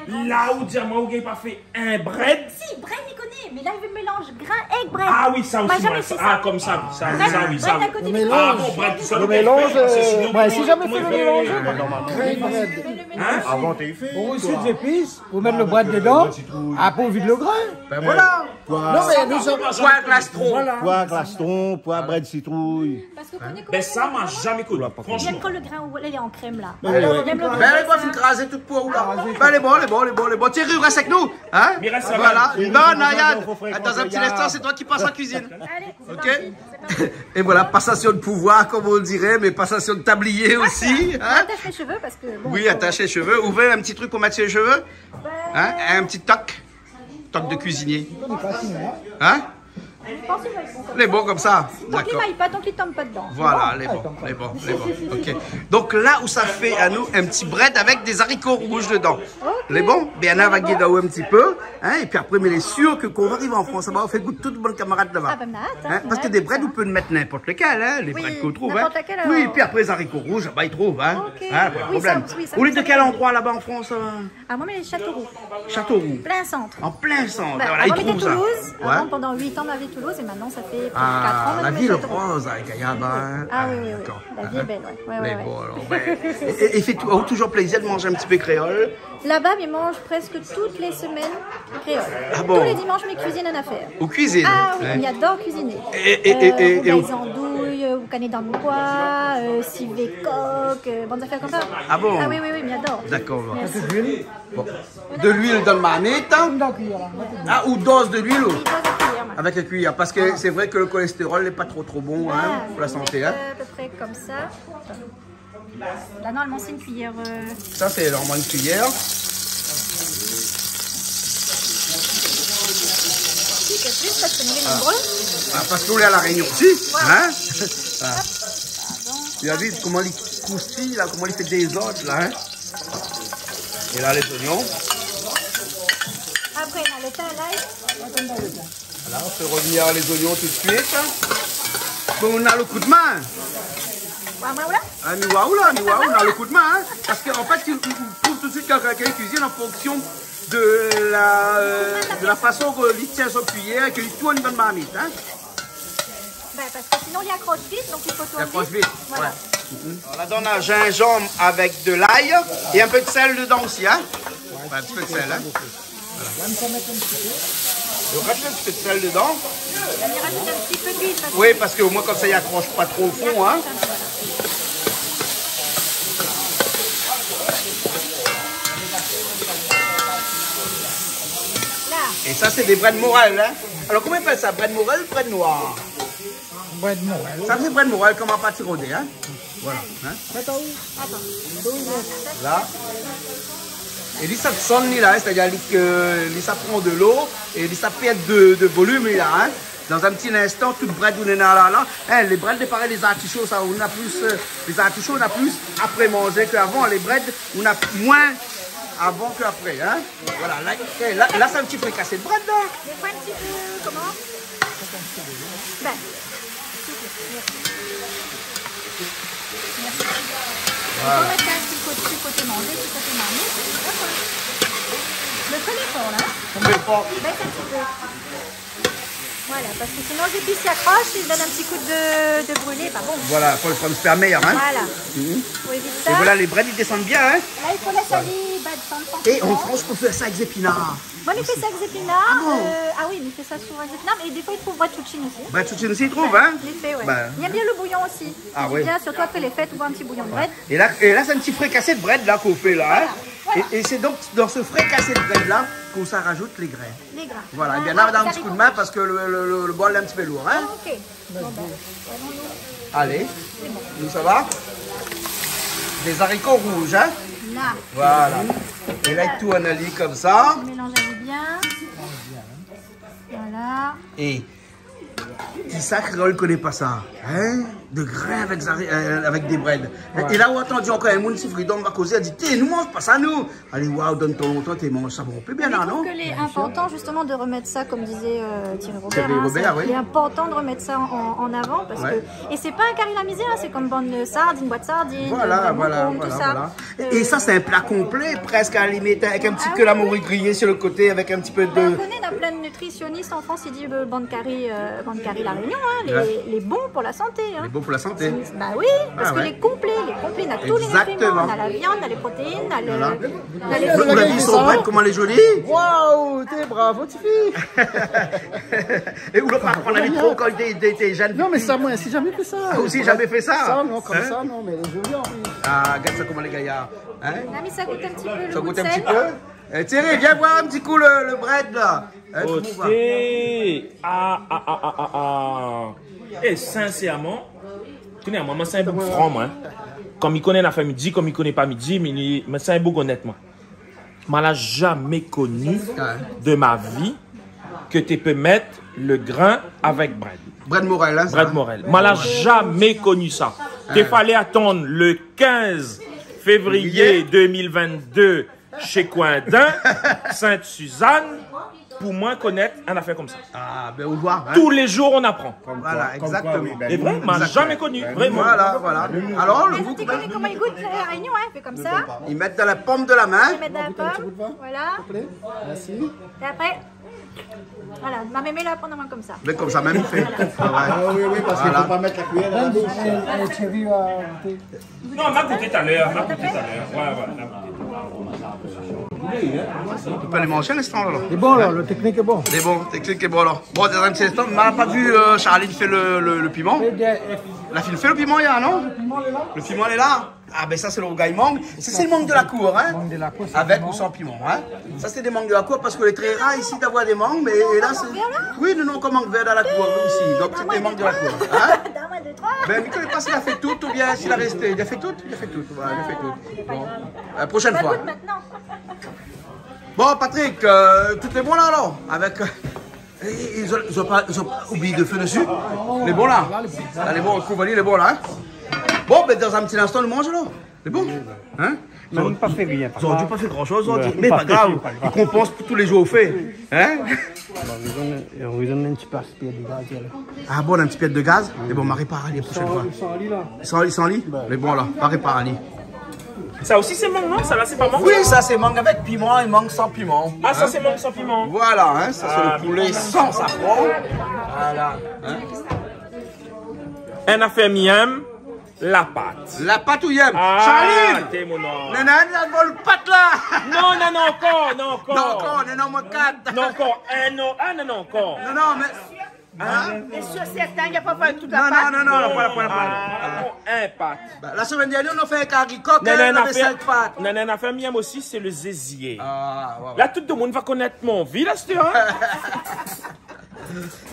Speaker 8: Là où diamant où il n'a pas fait un bread.
Speaker 5: Si, Brett, il connaît, mais là, il veut mélanger grain avec Brett.
Speaker 8: Ah oui, ça
Speaker 5: Moi,
Speaker 8: aussi.
Speaker 5: jamais
Speaker 8: moi,
Speaker 5: fait
Speaker 8: ça.
Speaker 5: ça.
Speaker 8: Ah, comme ça, ça.
Speaker 5: Brett à côté
Speaker 3: Le
Speaker 5: de
Speaker 3: mélange.
Speaker 8: Ah bon, bread, ça,
Speaker 3: Le mélange,
Speaker 8: sinon,
Speaker 3: ouais, si jamais
Speaker 8: comment
Speaker 3: fait
Speaker 8: il
Speaker 3: le mélange,
Speaker 5: Mais le mélange.
Speaker 3: Pour aussi d'épices, vous mettre le bras dedans, après on vide le grain.
Speaker 2: Ben voilà.
Speaker 3: Non, mais nous sommes...
Speaker 2: Pois glastron.
Speaker 3: Voilà.
Speaker 9: Pois glastron, pois bras de citrouille.
Speaker 5: Parce que vous connaissez
Speaker 8: Ben ça m'a jamais connu,
Speaker 5: J'aime
Speaker 8: franchement.
Speaker 5: quand le grain il est en crème là.
Speaker 3: Ouais, ouais.
Speaker 5: J'aime le
Speaker 2: Ben,
Speaker 5: grain.
Speaker 2: les bois, vous crasez tout pour où là? Ben, les bons. Thierry, reste avec nous. Hein?
Speaker 8: Mais reste
Speaker 2: Voilà.
Speaker 8: avec
Speaker 2: Non, Nayad. Dans un petit instant, c'est toi qui passes en cuisine.
Speaker 5: Allez, c'est
Speaker 2: Ok?
Speaker 5: parti, c'est parti.
Speaker 2: Et voilà, passation de pouvoir, comme on le dirait, mais passation de tablier aussi. Hein?
Speaker 5: Attache les cheveux parce que bon.
Speaker 2: Oui, attache les cheveux. Ouvrez un petit truc pour mettre sur les cheveux. Hein? Un petit toc. Toc de cuisinier. Hein?
Speaker 5: Je pense qu'il va être bon comme
Speaker 2: Les bons comme ça.
Speaker 5: ça. Tant qu'il
Speaker 2: D'accord.
Speaker 5: maille pas, tant qu'il tombe pas dedans.
Speaker 2: Voilà, les bons. Ok. Donc là où ça fait à nous un petit bread avec des haricots rouges dedans. Les bons, bien avec des daou un petit peu. Hein, et puis après, mais il est sûr que quand on va arriver en France, on fait goût de toutes bonnes camarades là-bas.
Speaker 5: Ah, ben, on a hâte, hein,
Speaker 2: Hein,
Speaker 5: on a
Speaker 2: parce que
Speaker 5: hâte
Speaker 2: des
Speaker 5: de
Speaker 2: breads,
Speaker 5: ça.
Speaker 2: on peut mettre n'importe lesquels, hein, les
Speaker 5: Oui,
Speaker 2: breads qu'on trouve. Hein.
Speaker 5: n'importe lequel,
Speaker 2: Oui,
Speaker 5: alors.
Speaker 2: puis après les haricots rouges, bah, ils trouvent. Hein.
Speaker 5: Ok.
Speaker 2: Hein, pas de
Speaker 5: Oui,
Speaker 2: problème.
Speaker 5: ça, oui, ça,
Speaker 2: Vous êtes de
Speaker 5: ça,
Speaker 2: quel
Speaker 5: ça.
Speaker 2: endroit là-bas en France?
Speaker 5: Ah, moi, mais les Châteauroux.
Speaker 2: Châteauroux.
Speaker 5: Plein centre.
Speaker 2: En plein centre.
Speaker 5: Bah,
Speaker 2: Voilà, ils
Speaker 5: avant, on était
Speaker 2: trouvent ça.
Speaker 5: Toulouse.
Speaker 2: Ouais.
Speaker 5: Avant, pendant 8 ans, on avait Toulouse et maintenant, ça fait 4 ans.
Speaker 2: Ah,
Speaker 5: on
Speaker 2: la
Speaker 5: est
Speaker 2: ville
Speaker 5: Châteauroux.
Speaker 2: rose avec Ayaba. Hein.
Speaker 5: Ah oui, oui, oui.
Speaker 2: D'accord.
Speaker 5: La vie est belle, ouais. Ouais,
Speaker 2: Les
Speaker 5: ouais,
Speaker 2: bons,
Speaker 5: ouais.
Speaker 2: alors, ouais. Et fait toujours plaisir de manger un petit peu créole.
Speaker 5: Là-bas, ils mangent presque toutes les semaines créole.
Speaker 2: Ah bon?
Speaker 5: Tous les dimanches, mes cuisines en affaires.
Speaker 2: Aux cuisines.
Speaker 5: Ah oui,
Speaker 2: Ouais.
Speaker 5: on adore cuisiner.
Speaker 2: Et
Speaker 5: Les andouilles, ou canet dans le bois, civet coq, bonnes affaires comme ça.
Speaker 2: Ah bon?
Speaker 5: Ah oui, oui, oui, m'adore.
Speaker 2: D'accord.
Speaker 5: Merci.
Speaker 2: Bon. De l'huile dans le marmite. Ah, ou dose de l'huile.
Speaker 5: Il doit se cuire, moi.
Speaker 2: Avec la cuillère. Parce que c'est vrai que le cholestérol n'est pas trop bon hein,
Speaker 5: Voilà,
Speaker 2: pour la
Speaker 5: je
Speaker 2: santé.
Speaker 5: vais
Speaker 2: Hein.
Speaker 5: mettre à peu près comme ça. Là, normalement, c'est une cuillère.
Speaker 2: Ça, c'est normalement une cuillère.
Speaker 5: Plus parce que nous les nombreux.
Speaker 2: Ah, parce qu'on est à la Réunion aussi.
Speaker 5: Voilà.
Speaker 2: Hein? Ah. Tu as vu comment il croustille, là, comment il fait des autres, là. Hein? Et là, les oignons.
Speaker 5: Après, on a le thym, l'ail.
Speaker 2: Là, on fait revenir les oignons tout de suite. Bon, on a le coup de main.
Speaker 5: Voilà.
Speaker 2: Ah, nous, on a le coup de main. Hein? Parce qu'en fait, tu trouves tout de suite quelqu'un qui cuisine en fonction de la façon qu'il tient son cuillère et qu'il tourne dans le marmite. Hein?
Speaker 5: Ben, parce que sinon, il accroche vite, donc il faut tourner.
Speaker 2: Il accroche vite.
Speaker 5: Voilà.
Speaker 2: Ouais. Alors là, on a gingembre avec de l'ail et un peu de sel dedans aussi. Hein? Ouais, un petit peu de sel. Hein? Voilà. Donc, rajoute un petit peu de sel dedans.
Speaker 5: On y rajoute un petit peu d'huile. parce que-
Speaker 2: Oui, parce qu'au moins, comme ça, il accroche pas trop au fond. Hein?
Speaker 5: Là,
Speaker 2: Et ça, c'est des bread morel. Hein? Alors, comment on appelle ça? Bread morel ou bread noir?
Speaker 3: Bread morel.
Speaker 2: Ça, c'est bread morel comme en pâte rôdée. Hein? Voilà. Hein?
Speaker 5: attends.
Speaker 2: Là. Et lui, ça sonne là, c'est-à-dire que ça prend de l'eau et ça perd de volume là. Hein. Dans un petit instant, tout bread on est là. Hein, les bread, pareil, les artichauts, ça, on a plus, les artichauts, on a plus après manger qu'avant. Les bread, on a moins avant qu'après. Hein. Voilà, là c'est un petit fricassé de bread là.
Speaker 5: Des fois, un petit peu. Comment? Ben. Merci.
Speaker 2: Voilà.
Speaker 5: On va mettre un petit côté manger, petit côté marmite. Le feu est fort là.
Speaker 2: On met fort.
Speaker 5: Baisse un petit peu. Voilà, parce que sinon les épices s'accrochent, ils donnent un petit coup de brûlé, pas bon.
Speaker 2: Voilà, faut le prendre super meilleur. Hein.
Speaker 5: Voilà.
Speaker 2: Mhm.
Speaker 5: Faut éviter
Speaker 2: Et
Speaker 5: ça.
Speaker 2: voilà, les bread, ils descendent bien. Hein.
Speaker 5: Là, il faut la salive, de
Speaker 2: Et en France, on fait ça avec des épinards.
Speaker 5: Moi, il fait ça avec épinards.
Speaker 2: Ah bon?
Speaker 5: Ah oui, mais il fait ça souvent avec épinards. Et des fois, il trouve bratouchine aussi.
Speaker 2: Bread tout aussi, ils trouvent. Hein.
Speaker 5: Il fait, ouais.
Speaker 2: Bah.
Speaker 5: Il aime bien le bouillon aussi.
Speaker 2: Ah
Speaker 5: Il
Speaker 2: oui.
Speaker 5: bien, surtout après les fêtes, on voit un petit bouillon de bread.
Speaker 2: Et là c'est un petit fricassé de bread là qu'on fait là. Hein.
Speaker 5: Voilà.
Speaker 2: Et c'est donc dans ce fricassé de bread là qu'on s'en rajoute les grains.
Speaker 5: Les grains.
Speaker 2: Voilà,
Speaker 5: Ah,
Speaker 2: bien là,
Speaker 5: ah,
Speaker 2: dans un
Speaker 5: ça
Speaker 2: petit coup de
Speaker 5: rigole.
Speaker 2: main parce que le bol est un petit peu lourd. Hein.
Speaker 5: Ok. Bon, ben, allons-nous.
Speaker 2: Allez, nous ça va? Des haricots rouges, hein?
Speaker 5: Là,
Speaker 2: Voilà. Et là, tout en allie comme ça.
Speaker 5: mélangez bien. Voilà.
Speaker 2: Et qui ça, créole, connaît pas ça? Hein? De grains avec des breads. Et là, on a entendu encore un monde si Freedom va causer, elle dit, t'es, nous mange pas ça, nous. Allez, waouh, donne ton longtemps, t'es mange ça, bon, on peut bien
Speaker 5: Je
Speaker 2: là,
Speaker 5: trouve
Speaker 2: non?
Speaker 5: que c'est important justement de remettre ça, comme disait Thierry Robert.
Speaker 2: Thierry Robert, oui.
Speaker 5: C'est important de remettre ça en avant parce
Speaker 2: Ouais.
Speaker 5: que. Et c'est pas un carré la misère, c'est comme bonne sardine, boîte de sardines,
Speaker 2: Voilà,
Speaker 5: tout ça.
Speaker 2: Et ça, c'est un plat complet, presque à la limite, avec un petit peu la morue grillée sur le côté, avec un petit peu
Speaker 5: On
Speaker 2: de...
Speaker 5: connaît, il y a plein de nutritionnistes en France, ils disent bande carré la Réunion, hein, les bons pour la santé. Hein.
Speaker 2: Les bons pour la santé.
Speaker 5: Bah oui, parce que les complets, on a tous les nutriments. On a la viande, on a les protéines, on a les
Speaker 2: Vous l'avez vu son bread, comment elle est jolie.
Speaker 3: Waouh, t'es bravo, tu fais.
Speaker 2: Et où le pas prendre les trop quand t'es jeune.
Speaker 3: Non, mais ça, moi, j'ai jamais fait ça.
Speaker 2: Ah, aussi, jamais fait ça.
Speaker 3: Ça, non, comme ça, non, mais elle est jolie en plus.
Speaker 2: Ah, regarde ça comment les gaillards. Hein?
Speaker 5: Non, mais ça goûte un petit peu.
Speaker 2: Ça goûte un petit peu. Thierry, viens voir un petit coup le bread là.
Speaker 8: Ok. Et sincèrement, tenez, moi, c'est un bouc franc, moi. Comme il connaît la famille midi, comme il connaît pas midi, mais c'est un bouc honnêtement. Je n'ai jamais connu de ma vie que tu peux mettre le grain avec bread.
Speaker 2: Bread Morel, hein?
Speaker 8: Bread Morel. Je n'ai jamais connu ça. Il fallait attendre le 15 février 2022 chez Coindin, Sainte-Suzanne, pour moi connaître un affaire comme ça.
Speaker 2: Ah, ben au revoir. Hein?
Speaker 8: Tous les jours, on apprend.
Speaker 2: Voilà, exactement.
Speaker 8: Et vrai, je n'ai jamais connu, vraiment.
Speaker 2: Voilà. Alors, le bouc,
Speaker 5: Comment il goûte la Réunion, hein? Fait comme ça.
Speaker 2: ils mettent dans la paume de la main.
Speaker 5: Ils mettent dans la pomme. Voilà.
Speaker 3: Merci.
Speaker 5: Et après, voilà, ma mémé là, prendre la main comme ça.
Speaker 2: Mais comme ça, même il fait.
Speaker 9: Oui, parce qu'il ne faut pas mettre la cuillère dans la bouche.
Speaker 3: Thierry va goûter.
Speaker 8: Non, on m'a goûté tout à l'heure. Ouais.
Speaker 2: On peut les manger à l'instant là.
Speaker 3: C'est bon, là, le technique est bon.
Speaker 2: C'est bon, technique est bon là. Bon, dans un petit instant, on n'a pas vu Charline fait le piment. La fille fait le piment, il y a, non? Le piment, elle est là. Ah, ben ça, c'est le rougail mangue. Ça, c'est le mangue de la cour, hein? Avec ou sans piment, hein? Ça, c'est des mangues de la cour parce que c'est très rare ici d'avoir des mangues, mais là, c'est. Oui, nous, on mangue vert dans la cour ici. Donc, c'est des mangues de la cour. Hein? Ben, Nicolas, pas s'il a fait tout ou bien s'il a resté. Il a fait tout? Il a fait tout. Voilà, il a fait tout. Bon. Prochaine fois. Bon, Patrick, tout est bon là, alors? Avec. Ils ont pas oublié de feu dessus. Les bons là. Les bons, Couvalier, les bons là. Hein? Bon, ben dans un petit instant, nous mangeons là. C'est bon. Hein?
Speaker 3: Ils n'ont pas fait rien.
Speaker 2: Ils n'ont pas fait grand chose, mais pas grave. Ils compensent pour tous les jours faits. Hein?
Speaker 3: On lui donne un petit peu de gaz.
Speaker 2: Ah bon, un petit peu de gaz? Et bon, on va réparer la prochaine fois. Ils sont en lit? Les bons là, on va réparer.
Speaker 8: Ça aussi, c'est mangue, non? Ça là, c'est pas mangue?
Speaker 2: Oui, ça, c'est mangue avec piment et mangue sans piment.
Speaker 8: Ah, ça, c'est mangue sans piment.
Speaker 2: Voilà, hein, ça, c'est le poulet sans safran. Voilà. Hein?
Speaker 8: Un affaire miam, la pâte.
Speaker 2: La pâte ou yem?
Speaker 8: Ah,
Speaker 2: Charline!
Speaker 8: t'es mon nom.
Speaker 2: Nana, le pâte là!
Speaker 8: Non, encore.
Speaker 2: Non, encore, non, quatre.
Speaker 8: Non, encore. Non, encore.
Speaker 2: Non, mais.
Speaker 7: Hein? Et sur certains, il n'y a pas fait toute la pâte.
Speaker 2: Non, pas la pâte.
Speaker 8: Un pâte.
Speaker 2: La semaine dernière, on a fait un caricoque, on a fait 5 pâtes.
Speaker 8: Non, un affaire miam aussi, c'est le zézier.
Speaker 2: Ah, ouais.
Speaker 8: Là, tout le monde va connaître mon vie, là, c'est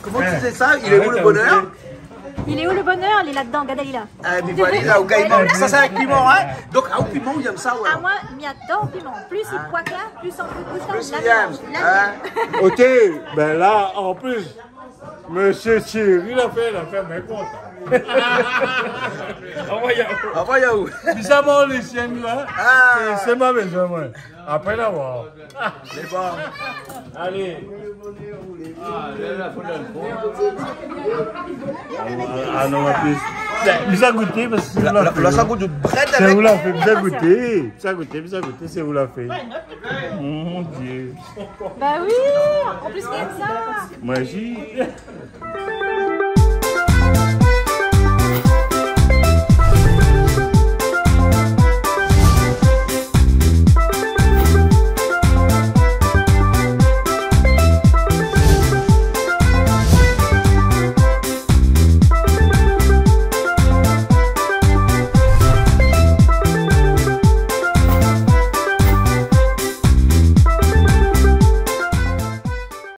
Speaker 2: Comment tu sais ça? Il est où le bonheur?
Speaker 5: Il est où le bonheur? Il est là-dedans, regarde, il est là.
Speaker 2: Ah, mais voilà, là, au gaïman. Ça, c'est avec piment, hein? Donc, au piment, il aime ça, ouais.
Speaker 5: Ah, moi, j'adore piment. Plus il poique là, plus on peut
Speaker 2: Plus
Speaker 5: la
Speaker 2: il aime.
Speaker 5: viande.
Speaker 9: Ok, ben là, en plus, Monsieur Thierry l'a fait, mais content.
Speaker 2: Envoyez où?
Speaker 9: Puis ça va, les chiennes là. C'est ma maison, moi. Après l'avoir.
Speaker 2: C'est bon.
Speaker 8: Allez.
Speaker 9: Ah non, ma fille. Vous avez goûté parce que
Speaker 2: Là, ça goûte de bread
Speaker 9: c'est
Speaker 2: avec.
Speaker 9: vous l'a fait, vous avez goûté. C'est vous l'a fait. Mon Dieu.
Speaker 5: Bah oui, en plus qu'il y a de ça.
Speaker 9: Magie.